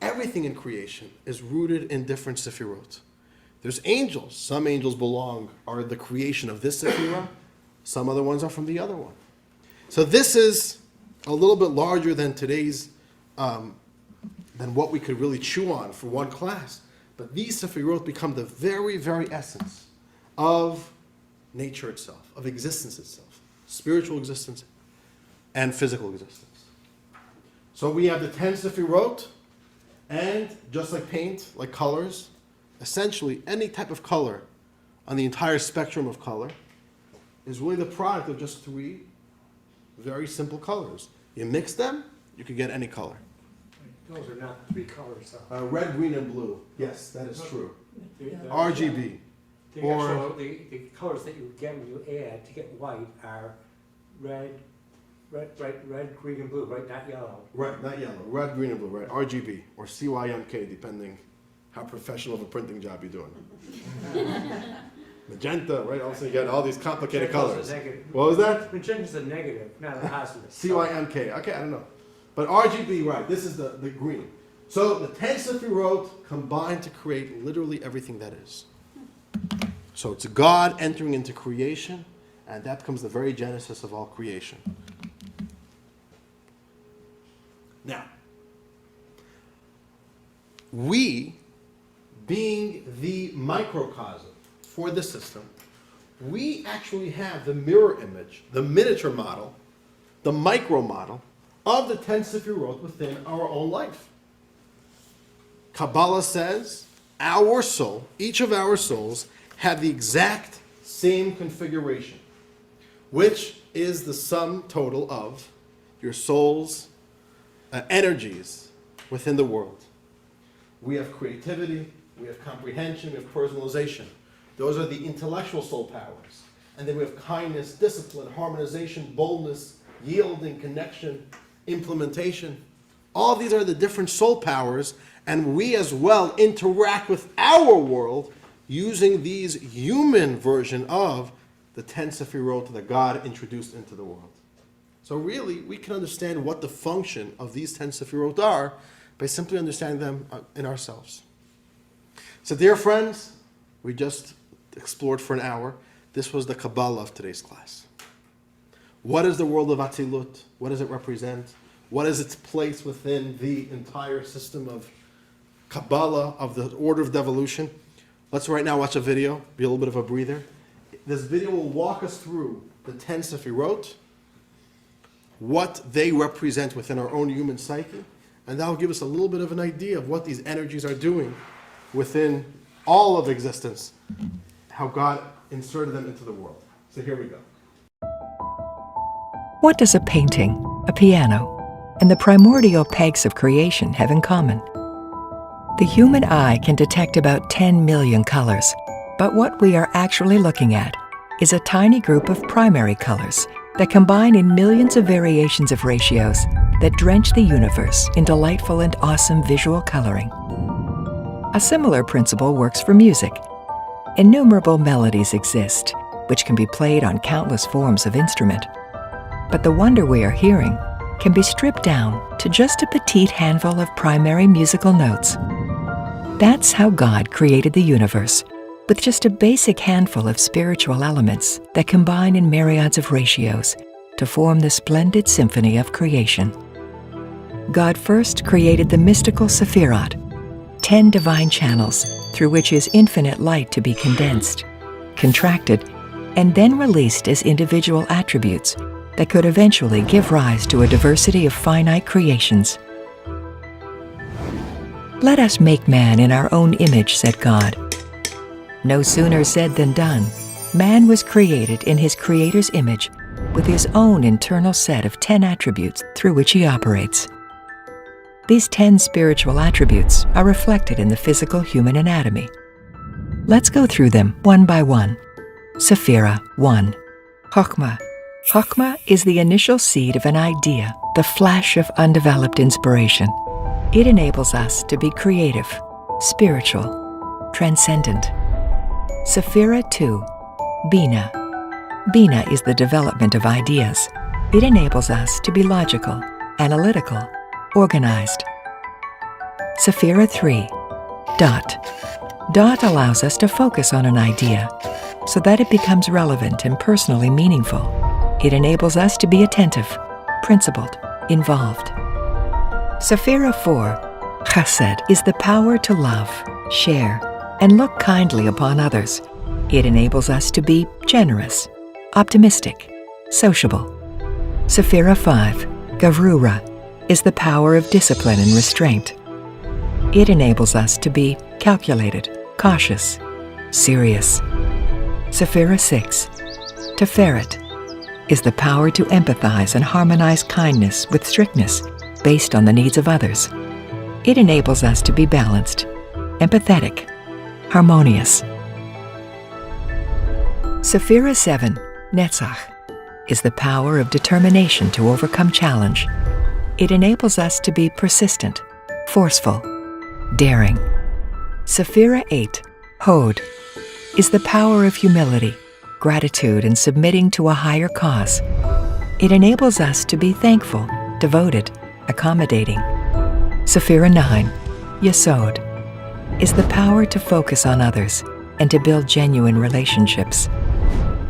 Everything in creation is rooted in different Sefirot. There's angels. Some angels are the creation of this Sephirah. Some other ones are from the other one. So this is a little bit larger than today's, than what we could really chew on for one class. But these Sefirot become the very, very essence of nature itself, of existence itself, spiritual existence and physical existence. So we have the 10 Sefirot, and just like paint, like colors, essentially any type of color on the entire spectrum of color is really the product of just three very simple colors. You mix them, you can get any color. Those are not three colors, though. Red, green, and blue. Yes, that is true. The RGB. the colors that you get when you add to get white are red, green, and blue, right? Not yellow. Red, not yellow. Red, green, and blue, right? RGB or CYMK, depending how professional of a printing job you're doing. Magenta, right? Also, you get all these complicated colors. What was that? Magenta's a negative, not a positive. CYMK. Okay, I don't know. But RGB, right? This is the green. So the 10 Sefirot combine to create literally everything that is. So it's God entering into creation, and that becomes the very genesis of all creation. Now, we, being the microcosm for the system, we actually have the mirror image, the miniature model, the micro model of the 10 Sefirot within our own life. Kabbalah says our soul, each of our souls, have the exact same configuration, which is the sum total of your soul's energies within the world. We have creativity, we have comprehension, we have personalization. Those are the intellectual soul powers. And then we have kindness, discipline, harmonization, boldness, yielding, connection, implementation. All these are the different soul powers, and we as well interact with our world using these human version of the 10 Sefirot that God introduced into the world. So really, we can understand what the function of these 10 Sefirot are by simply understanding them in ourselves. So dear friends, we just explored for an hour. This was the Kabbalah of today's class. What is the world of Atzilut? What does it represent? What is its place within the entire system of Kabbalah, of the order of devolution? Let's right now watch a video, be a little bit of a breather. This video will walk us through the 10 Sefirot, what they represent within our own human psyche, and that will give us a little bit of an idea of what these energies are doing within all of existence, how God inserted them into the world. So here we go. What does a painting, a piano, and the primordial pegs of creation have in common? The human eye can detect about 10 million colors, but what we are actually looking at is a tiny group of primary colors that combine in millions of variations of ratios that drench the universe in delightful and awesome visual coloring. A similar principle works for music. Innumerable melodies exist, which can be played on countless forms of instrument. But the wonder we are hearing can be stripped down to just a petite handful of primary musical notes. That's how God created the universe, with just a basic handful of spiritual elements that combine in myriads of ratios to form the splendid symphony of creation. God first created the mystical Sephirot, 10 divine channels through which is infinite light to be condensed, contracted, and then released as individual attributes that could eventually give rise to a diversity of finite creations. Let us make man in our own image, said God. No sooner said than done. Man was created in his Creator's image with his own internal set of 10 attributes through which he operates. These 10 spiritual attributes are reflected in the physical human anatomy. Let's go through them one by one. Sephira 1. Chokhmah. Chokhmah is the initial seed of an idea, the flash of undeveloped inspiration. It enables us to be creative, spiritual, transcendent. Sephira 2. Bina. Bina is the development of ideas. It enables us to be logical, analytical, organized. Sephira 3. Dot. Dot allows us to focus on an idea so that it becomes relevant and personally meaningful. It enables us to be attentive, principled, involved. Sephira 4. Chesed is the power to love, share, and look kindly upon others. It enables us to be generous, optimistic, sociable. Sephira 5. Gavrura is the power of discipline and restraint. It enables us to be calculated, cautious, serious. Sephira 6. Tiferet is the power to empathize and harmonize kindness with strictness based on the needs of others. It enables us to be balanced, empathetic, harmonious. Sephira 7. Netzach is the power of determination to overcome challenge. It enables us to be persistent, forceful, daring. Sephira 8. Hod is the power of humility, gratitude, and submitting to a higher cause. It enables us to be thankful, devoted, accommodating. Sephira 9. Yesod is the power to focus on others and to build genuine relationships.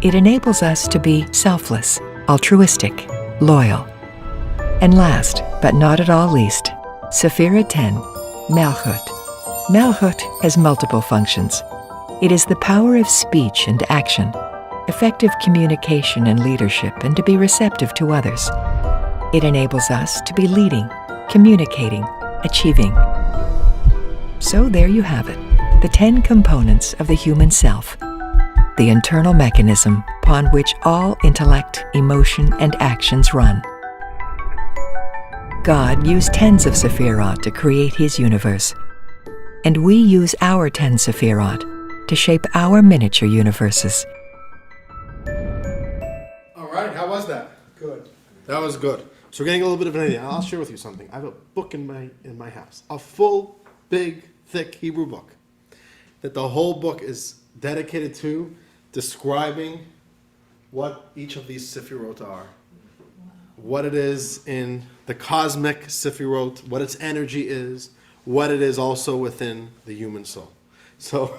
It enables us to be selfless, altruistic, loyal. And last, but not at all least, Sephira 10. Malchut. Malchut has multiple functions. It is the power of speech and action, effective communication and leadership, and to be receptive to others. It enables us to be leading, communicating, achieving. So there you have it, the 10 components of the human self, the internal mechanism upon which all intellect, emotion, and actions run. God used tens of Sephirot to create his universe, and we use our 10 Sephirot to shape our miniature universes. All right, how was that? Good. That was good. So we're getting a little bit of an idea. I'll share with you something. I have a book in my house, a full, big, thick Hebrew book, that the whole book is dedicated to describing what each of these Sephirot are, what it is in the cosmic Sephirot, what its energy is, what it is also within the human soul. So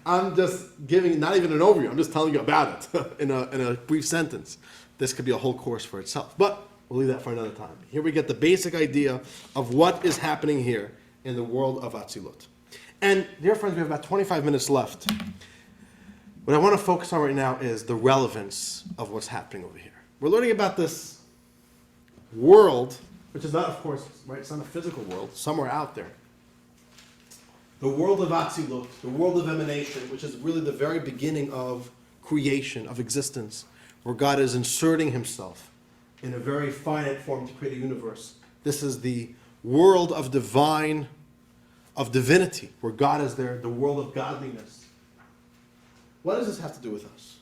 I'm just giving not even an overview. I'm just telling you about it in a brief sentence. This could be a whole course for itself, but we'll leave that for another time. Here we get the basic idea of what is happening here in the world of Atzilut. And dear friends, we have about 25 minutes left. What I want to focus on right now is the relevance of what's happening over here. We're learning about this world, which is not, of course, right? It's not a physical world, somewhere out there. The world of Atzilut, the world of emanation, which is really the very beginning of creation, of existence, where God is inserting himself in a very finite form to create a universe. This is the world of divinity, where God is there, the world of godliness. What does this have to do with us?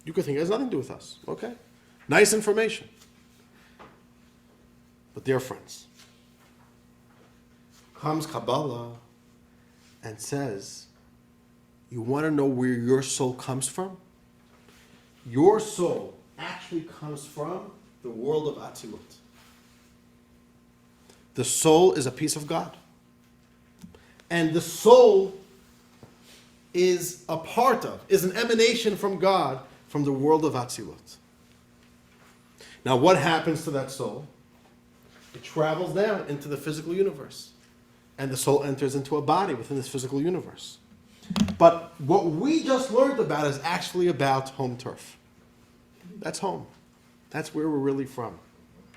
You could think it has nothing to do with us. Okay. Nice information. But dear friends, comes Kabbalah and says, you want to know where your soul comes from? Your soul actually comes from the world of Atzilut. The soul is a piece of God. And the soul is a part of, is an emanation from God, from the world of Atzilut. Now what happens to that soul? It travels down into the physical universe. And the soul enters into a body within this physical universe. But what we just learned about is actually about home turf. That's home. That's where we're really from.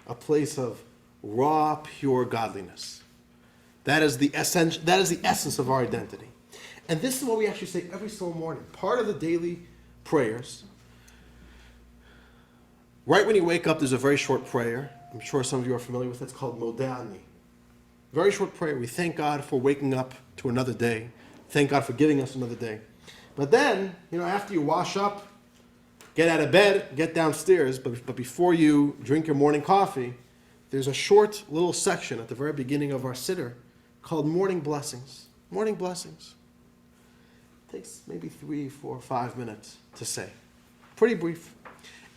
A place of raw, pure godliness. That is the essence of our identity. And this is what we actually say every single morning. Part of the daily prayers Right when you wake up, there's a very short prayer. I'm sure some of you are familiar with it. It's called Modani. Very short prayer. We thank God for waking up to another day. Thank God for giving us another day. But then, after you wash up, get out of bed, get downstairs, but before you drink your morning coffee, there's a short little section at the very beginning of our siddur called Morning Blessings. Morning Blessings. It takes maybe 3, 4, 5 minutes to say. Pretty brief.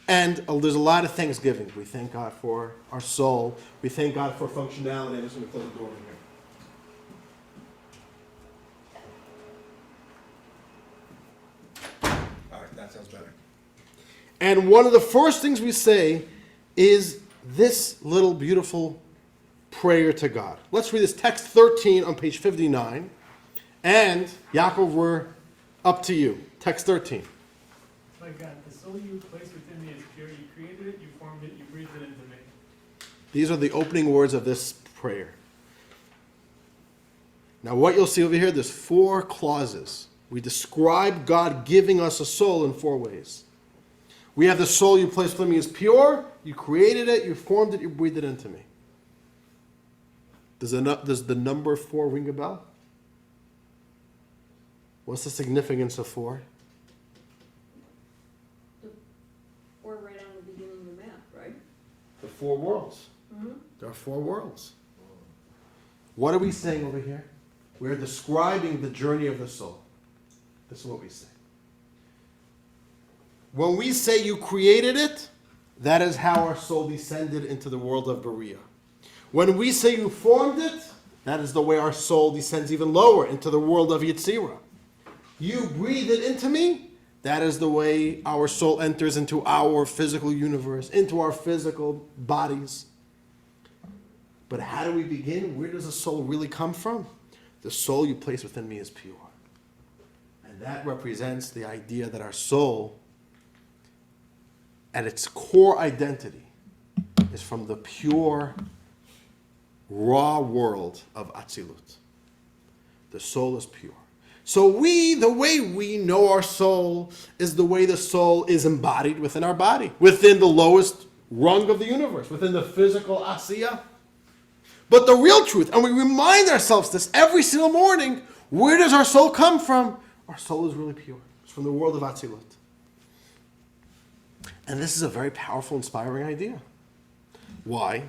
And there's a lot of thanksgiving. We thank God for our soul. We thank God for functionality. I'm just going to close the door over here. All right, that sounds better. And one of the first things we say is this little beautiful prayer to God. Let's read this text 13 on page 59. And Yaakov, we're up to you. Text 13. My God, the soul you placed within me is pure. You created it, you formed it, you breathed it into me. These are the opening words of this prayer. Now what you'll see over here, there's 4 clauses. We describe God giving us a soul in 4 ways. We have the soul you placed within me is pure, you created it, you formed it, you breathed it into me. Does the number 4 ring a bell? What's the significance of 4? Or right on the beginning of the map, right? The 4 worlds. Mm-hmm. There are 4 worlds. What are we saying over here? We're describing the journey of the soul. This is what we say. When we say you created it, that is how our soul descended into the world of Berea. When we say you formed it, that is the way our soul descends even lower into the world of Yetzirah. You breathe it into me, that is the way our soul enters into our physical universe, into our physical bodies. But how do we begin? Where does the soul really come from? The soul you place within me is pure. And that represents the idea that our soul, at its core identity, is from the pure, raw world of Atzilut. The soul is pure. So the way we know our soul is the way the soul is embodied within our body, within the lowest rung of the universe, within the physical Asiya. But the real truth, and we remind ourselves this every single morning, where does our soul come from? Our soul is really pure. It's from the world of Atzilut. And this is a very powerful, inspiring idea. Why?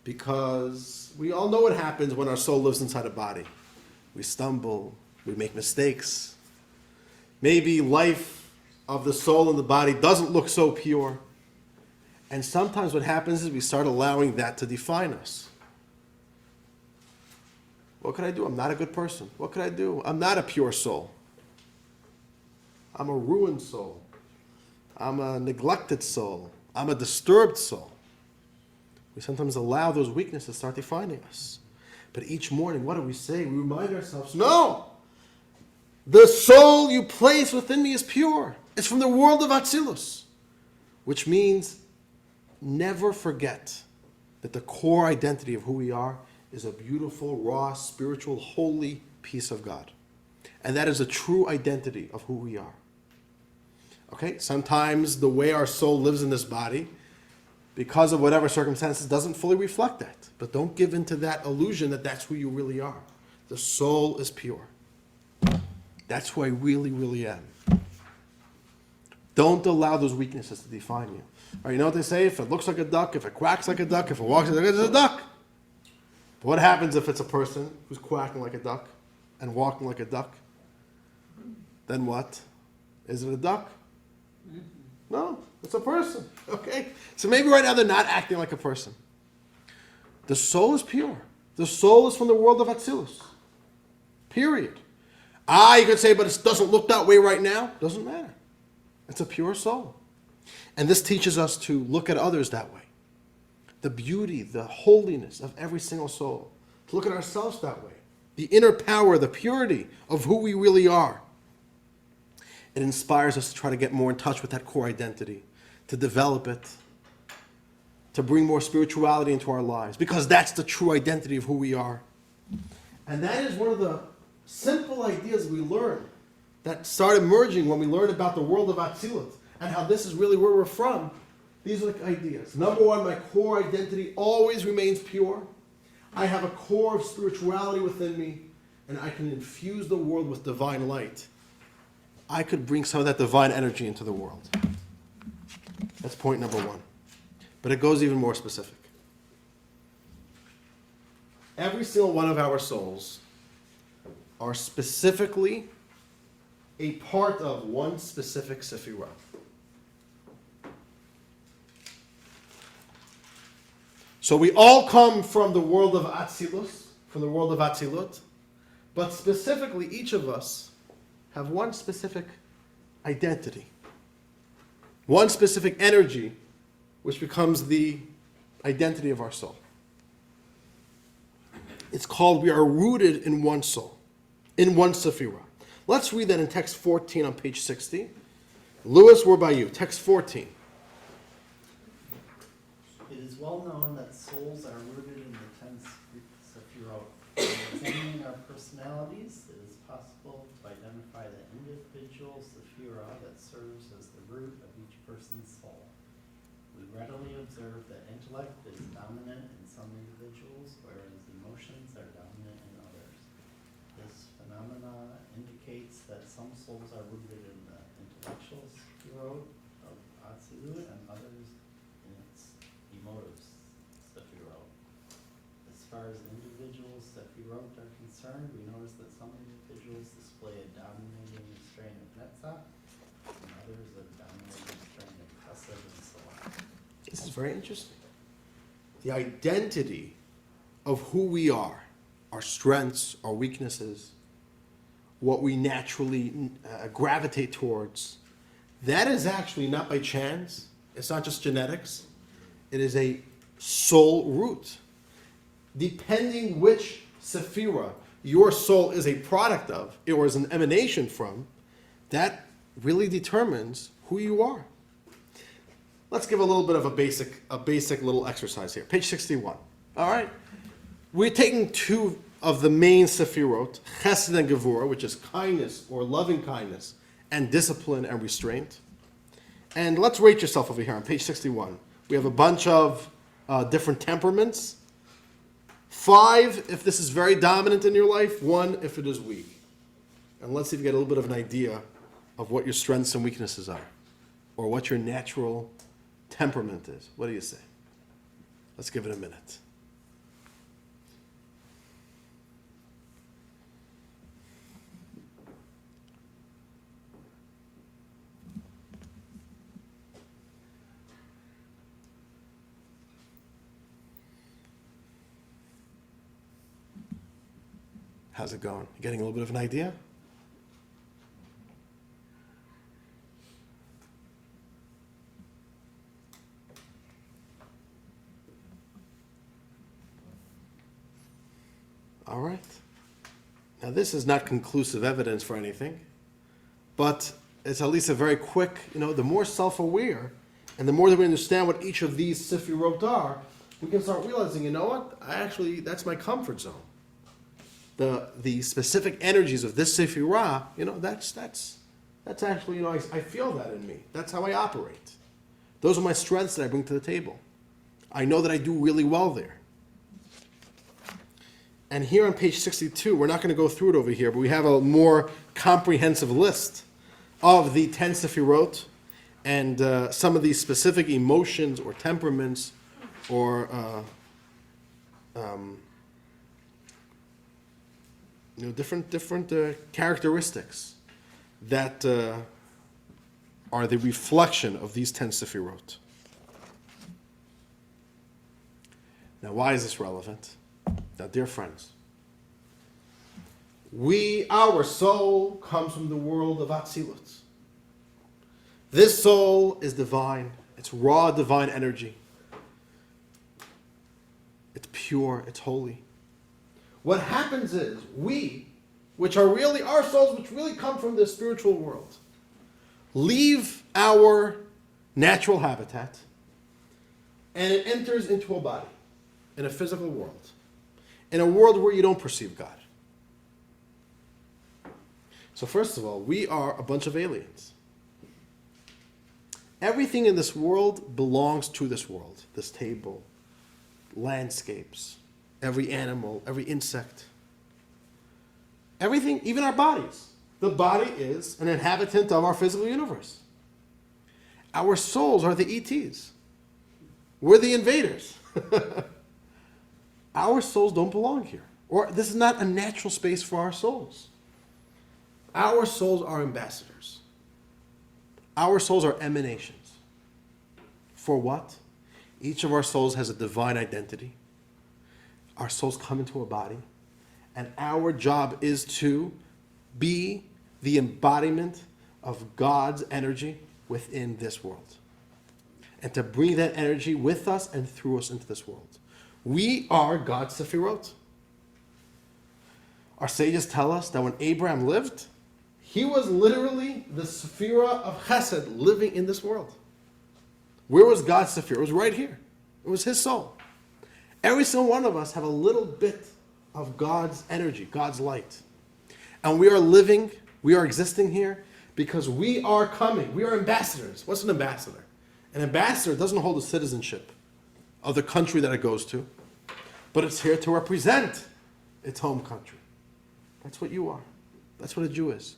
Because we all know what happens when our soul lives inside a body. We stumble, we make mistakes. Maybe life of the soul and the body doesn't look so pure. And sometimes what happens is we start allowing that to define us. What could I do? I'm not a good person. What could I do? I'm not a pure soul. I'm a ruined soul. I'm a neglected soul. I'm a disturbed soul. We sometimes allow those weaknesses to start defining us. But each morning, what do we say? We remind ourselves, no! The soul you place within me is pure. It's from the world of Atzilus. Which means never forget that the core identity of who we are is a beautiful, raw, spiritual, holy piece of God. And that is a true identity of who we are. Okay? Sometimes the way our soul lives in this body, because of whatever circumstances, doesn't fully reflect that. But don't give in to that illusion that that's who you really are. The soul is pure. That's who I really, really am. Don't allow those weaknesses to define you. All right, you know what they say? If it looks like a duck, if it quacks like a duck, if it walks like a duck, it's a duck. But what happens if it's a person who's quacking like a duck and walking like a duck? Then what? Is it a duck? No, it's a person. Okay? So maybe right now they're not acting like a person. The soul is pure. The soul is from the world of Atzilus. Period. You could say, but it doesn't look that way right now. Doesn't matter. It's a pure soul. And this teaches us to look at others that way. The beauty, the holiness of every single soul. To look at ourselves that way. The inner power, the purity of who we really are. It inspires us to try to get more in touch with that core identity, to develop it, to bring more spirituality into our lives, because that's the true identity of who we are. And that is one of the simple ideas we learn that start emerging when we learn about the world of Atzilut and how this is really where we're from. These are like ideas. Number one, my core identity always remains pure. I have a core of spirituality within me, and I can infuse the world with divine light. I could bring some of that divine energy into the world. That's point number one. But it goes even more specific. Every single one of our souls are specifically a part of one specific Sephirah. So we all come from the world of Atzilus, from the world of Atzilut, but specifically each of us have one specific identity, one specific energy, which becomes the identity of our soul. It's called, we are rooted in one soul, in one Sephirah. Let's read that in text 14 on page 60. Lewis, we're by you. Text 14. It is well known that souls are rooted in the 10 Sephirot. In examining our personalities, it is possible to identify the individual Sephirah that serves as the root of each person's soul. We readily observe that intellect is dominant in some individuals, whereas emotions are dominant in others. This phenomena indicates that some souls are rooted in the intellectual Sephirot of Atzilut and others in its emotive Sephirot. As far as individual Sephirot are concerned, we notice that some individuals display a dominating strain of Netzach, and others a dominating strain of Chesed and Salah. This is very interesting. The identity of who we are, our strengths, our weaknesses, what we naturally gravitate towards, that is actually not by chance. It's not just genetics. It is a soul root. Depending which Sephirah your soul is a product of, or is an emanation from, that really determines who you are. Let's give a little bit of a basic little exercise here. Page 61. All right? We're taking two of the main Sephirot, Chesed and Gevurah, which is kindness or loving kindness, and discipline and restraint. And let's rate yourself over here on page 61. We have a bunch of different temperaments. 5 if this is very dominant in your life, 1 if it is weak. And let's see if you get a little bit of an idea of what your strengths and weaknesses are, or what your natural temperament is. What do you say? Let's give it a minute. How's it going? You getting a little bit of an idea? All right. Now this is not conclusive evidence for anything, but it's at least a very quick, the more self-aware and the more that we understand what each of these Sephirot are, we can start realizing, you know what? That's my comfort zone. The specific energies of this Sephirah, that's actually, I feel that in me. That's how I operate. Those are my strengths that I bring to the table. I know that I do really well there. And here on page 62, we're not going to go through it over here, but we have a more comprehensive list of the 10 Sephirot and some of these specific emotions or temperaments or different characteristics that are the reflection of these 10 Sephirot. Now, why is this relevant? Now, dear friends, our soul comes from the world of Atzilut. This soul is divine. It's raw divine energy. It's pure. It's holy. What happens is we, which are really our souls, which really come from the spiritual world, leave our natural habitat and it enters into a body, in a physical world, in a world where you don't perceive God. So first of all, we are a bunch of aliens. Everything in this world belongs to this world. This table, landscapes, every animal, every insect. Everything, even our bodies. The body is an inhabitant of our physical universe. Our souls are the ETs. We're the invaders. Our souls don't belong here. Or this is not a natural space for our souls. Our souls are ambassadors. Our souls are emanations. For what? Each of our souls has a divine identity. Our souls come into a body. And our job is to be the embodiment of God's energy within this world. And to bring that energy with us and through us into this world. We are God's Sefirot. Our sages tell us that when Abraham lived, he was literally the Sephirah of Chesed living in this world. Where was God's Sephirah? It was right here. It was his soul. Every single one of us have a little bit of God's energy, God's light. And we are living, we are existing here because we are coming. We are ambassadors. What's an ambassador? An ambassador doesn't hold a citizenship of the country that it goes to, but it's here to represent its home country. That's what you are. That's what a Jew is.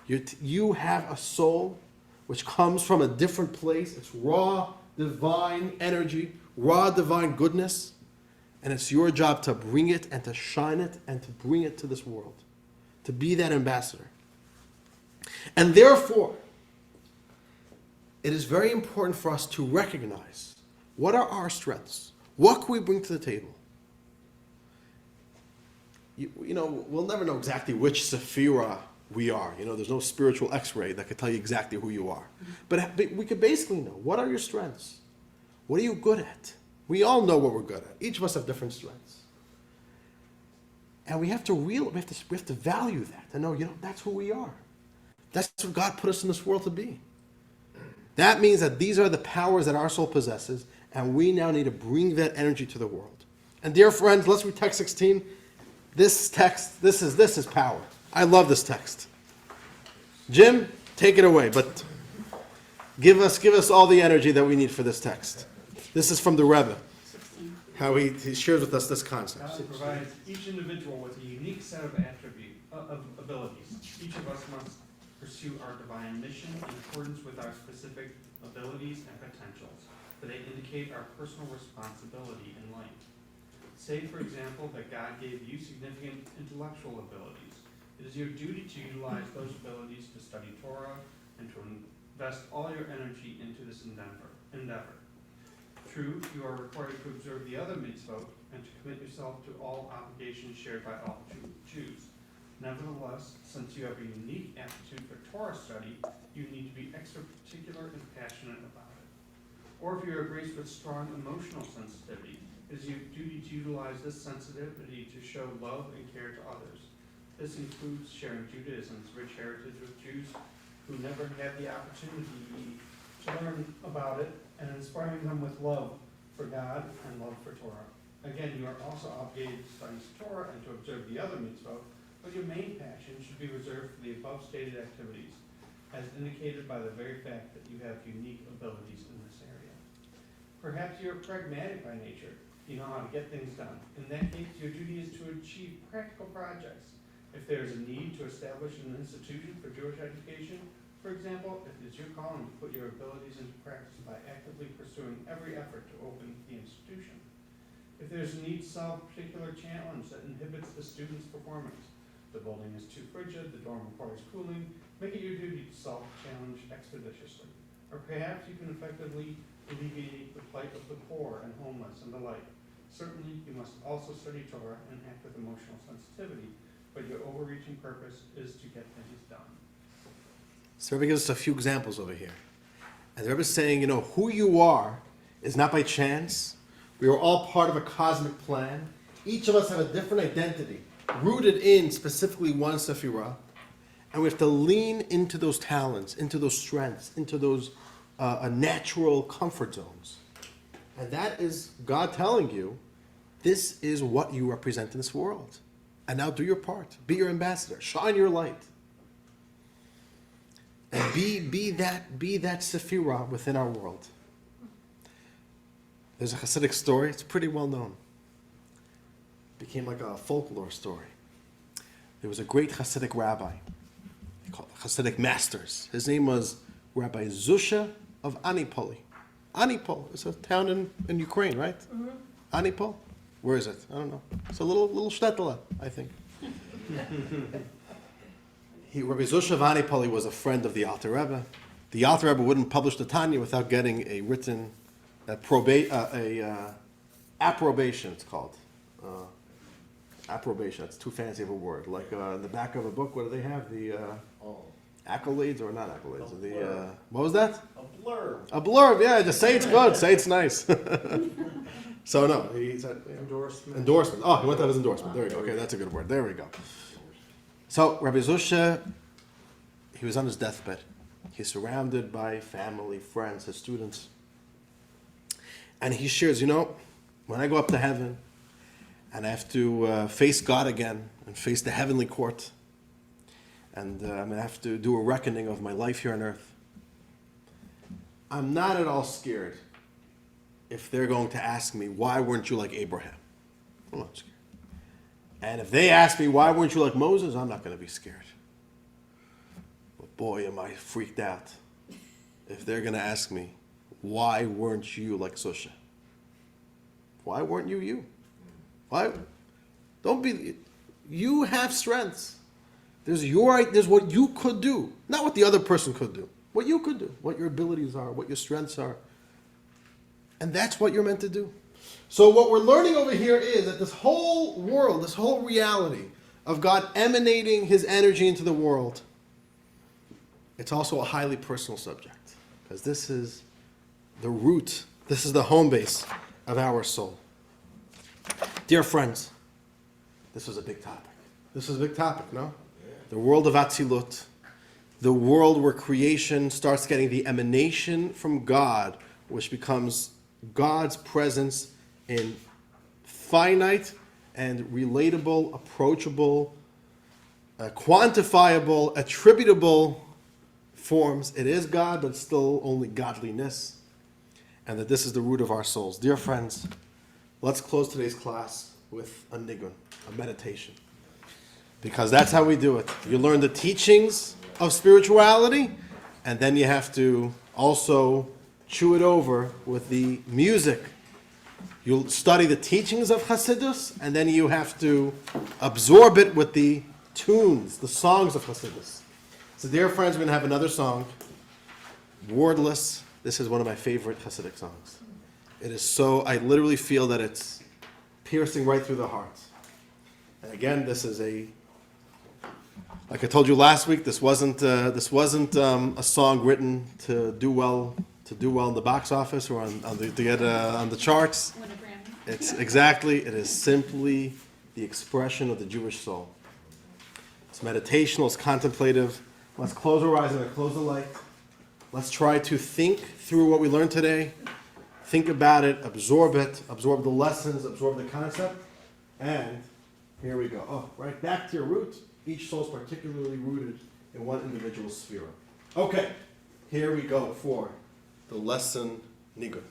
You have a soul which comes from a different place. It's raw, divine energy, raw, divine goodness. And it's your job to bring it and to shine it and to bring it to this world. To be that ambassador. And therefore, it is very important for us to recognize what are our strengths. What can we bring to the table? You know, we'll never know exactly which Sephirah we are. You know, there's no spiritual x-ray that could tell you exactly who you are. But we could basically know, what are your strengths? What are you good at? We all know what we're good at. Each of us have different strengths. And we have to value that and know, that's who we are. That's what God put us in this world to be. That means that these are the powers that our soul possesses, and we now need to bring that energy to the world. And dear friends, let's read text 16. This text, this is power. I love this text. Jim, take it away, but give us all the energy that we need for this text. This is from the Rebbe, how he shares with us this concept. God provides each individual with a unique set of abilities. Each of us must pursue our divine mission in accordance with our specific abilities and potentials, for they indicate our personal responsibility in life. Say, for example, that God gave you significant intellectual abilities. It is your duty to utilize those abilities to study Torah and to invest all your energy into this endeavor. True, you are required to observe the other mitzvot and to commit yourself to all obligations shared by all Jews. Nevertheless, since you have a unique aptitude for Torah study, you need to be extra particular and passionate about it. Or if you are graced with strong emotional sensitivity, it is your duty to utilize this sensitivity to show love and care to others. This includes sharing Judaism's rich heritage with Jews who never had the opportunity to learn about it, and inspiring them with love for God and love for Torah. Again, you are also obligated to study Torah and to observe the other mitzvot, but your main passion should be reserved for the above stated activities, as indicated by the very fact that you have unique abilities in this area. Perhaps you are pragmatic by nature. You know how to get things done. In that case, your duty is to achieve practical projects. If there is a need to establish an institution for Jewish education, for example, it is your calling to put your abilities into practice by actively pursuing every effort to open the institution. If there is a need to solve a particular challenge that inhibits the student's performance, the building is too frigid, the dorm requires cooling, make it your duty to solve the challenge expeditiously. Or perhaps you can effectively alleviate the plight of the poor and homeless and the like. Certainly, you must also study Torah and act with emotional sensitivity, but your overreaching purpose is to get things done. So Rebbe gives us a few examples over here. And the Rebbe is saying, who you are is not by chance. We are all part of a cosmic plan. Each of us have a different identity, rooted in specifically one Sephirah. And we have to lean into those talents, into those strengths, into those natural comfort zones. And that is God telling you, this is what you represent in this world. And now do your part. Be your ambassador. Shine your light. And be that Sephirah within our world. There's a Hasidic story, it's pretty well known. It became like a folklore story. There was a great Hasidic rabbi, they called Hasidic masters. His name was Rabbi Zusha of Anipoli. Anipol is a town in Ukraine, right? Mm-hmm. Anipol? Where is it? I don't know. It's a little shtetl, I think. Rabbi Zusha of Anipoli was a friend of the Alter Rebbe. The Alter Rebbe wouldn't publish the Tanya without getting a written approbation, it's called. Approbation, that's too fancy of a word. Like in the back of a book, what do they have? The accolades or not accolades? What was that? A blurb. A blurb, yeah, just say it's good, say it's nice. So no, he said Endorsement. endorsement. Oh, he went to have his endorsement. There we go. Okay, that's a good word. There we go. So Rabbi Zusha, he was on his deathbed. He's surrounded by family, friends, his students. And he shares, when I go up to heaven and I have to face God again and face the heavenly court, and I'm going to have to do a reckoning of my life here on earth, I'm not at all scared if they're going to ask me, why weren't you like Abraham? I'm not scared. And if they ask me, why weren't you like Moses? I'm not going to be scared. But boy, am I freaked out if they're going to ask me, why weren't you like Susha? Why weren't you you? Why? Don't be. You have strengths. There's what you could do, not what the other person could do. What you could do, what your abilities are, what your strengths are. And that's what you're meant to do. So what we're learning over here is that this whole world, this whole reality of God emanating his energy into the world, it's also a highly personal subject. Because this is the root, this is the home base of our soul. Dear friends, this was a big topic. This is a big topic, no? The world of Atzilut, the world where creation starts getting the emanation from God, which becomes God's presence in finite and relatable, approachable, quantifiable, attributable forms. It is God, but still only godliness. And that this is the root of our souls. Dear friends, let's close today's class with a nigun, a meditation. Because that's how we do it. You learn the teachings of spirituality, and then you have to also chew it over with the music. You'll study the teachings of Hasidus, and then you have to absorb it with the tunes, the songs of Hasidus. So dear friends, we're going to have another song, wordless. This is one of my favorite Hasidic songs. It is so, I literally feel that it's piercing right through the heart. And again, this is like I told you last week, this wasn't a song written to do well in the box office or on the charts. Win a Grammy. It is simply the expression of the Jewish soul. It's meditational, it's contemplative. Let's close our eyes and close the light. Let's try to think through what we learned today. Think about it, absorb the lessons, absorb the concept. And here we go. Oh, right back to your root. Each soul is particularly rooted in one individual sphere. Okay, here we go for the lesson Nigun.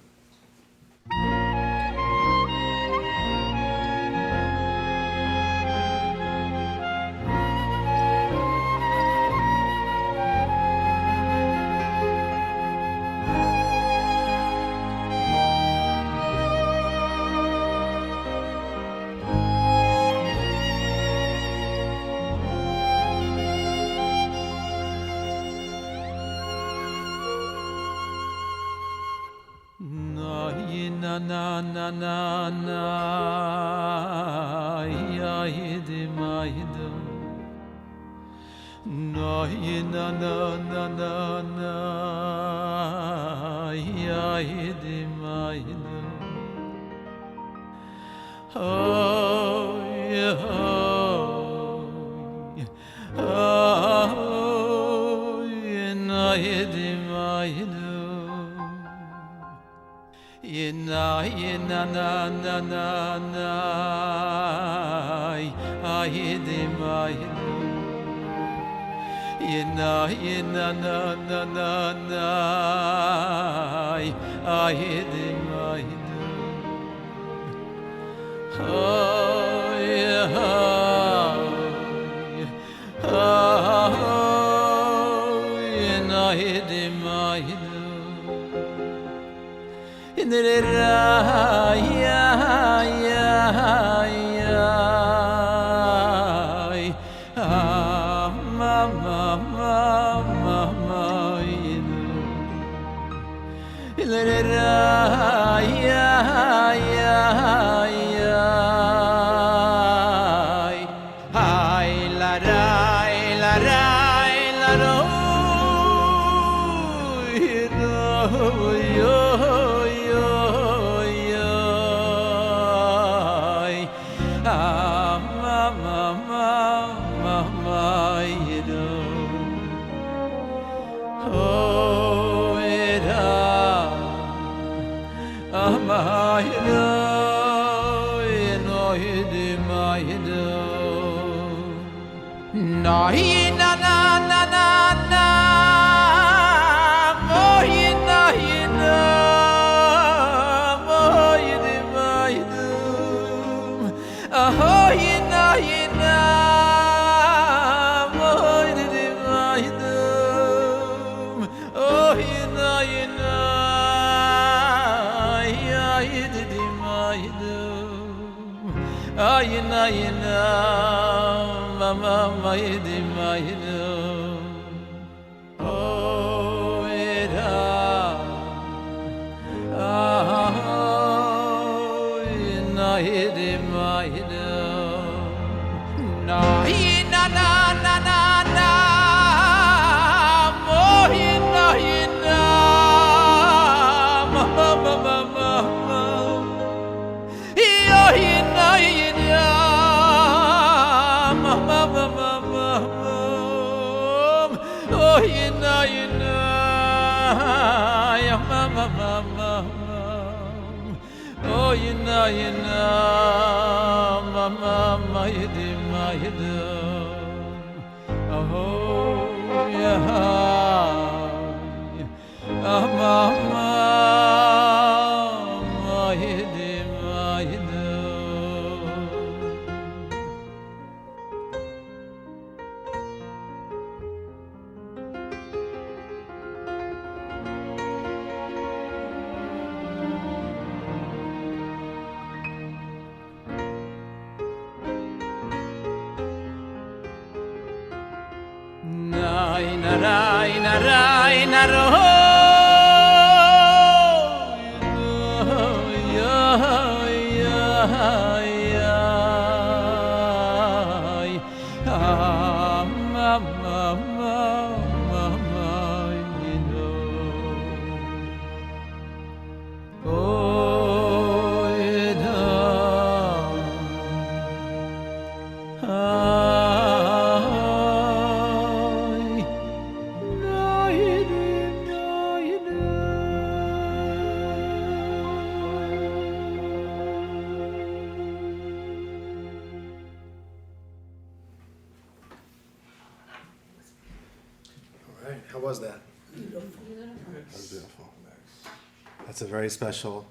na na na na na ya yedim aydo na na na na na ya yedim aydo oh yeah oh na yedim aydo na na na na na ay yedim aydo How was that? That was beautiful. That's a very special.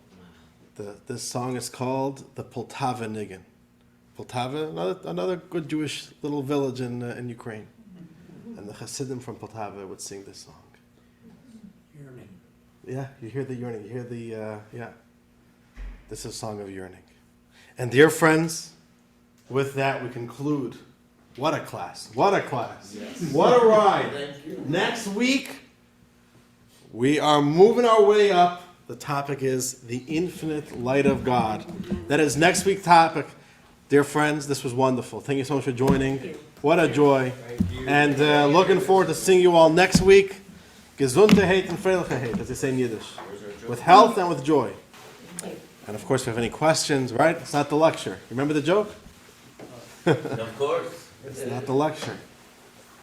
This song is called the Poltava Niggin. Poltava, another good Jewish little village in Ukraine. And the Hasidim from Poltava would sing this song. Yearning. Yeah, you hear the yearning. You hear the, yeah. This is a song of yearning. And dear friends, with that we conclude. What a class. What a class. Yes. What a ride. Thank you. Next week, we are moving our way up. The topic is the infinite light of God. That is next week's topic. Dear friends, this was wonderful. Thank you so much for joining. What a joy. And looking forward to seeing you all next week. Gesundheit and Fröhlichkeit, as they say in Yiddish. With health and with joy. And of course, if you have any questions, right? It's not the lecture. Remember the joke? Of course. It's not the lecture.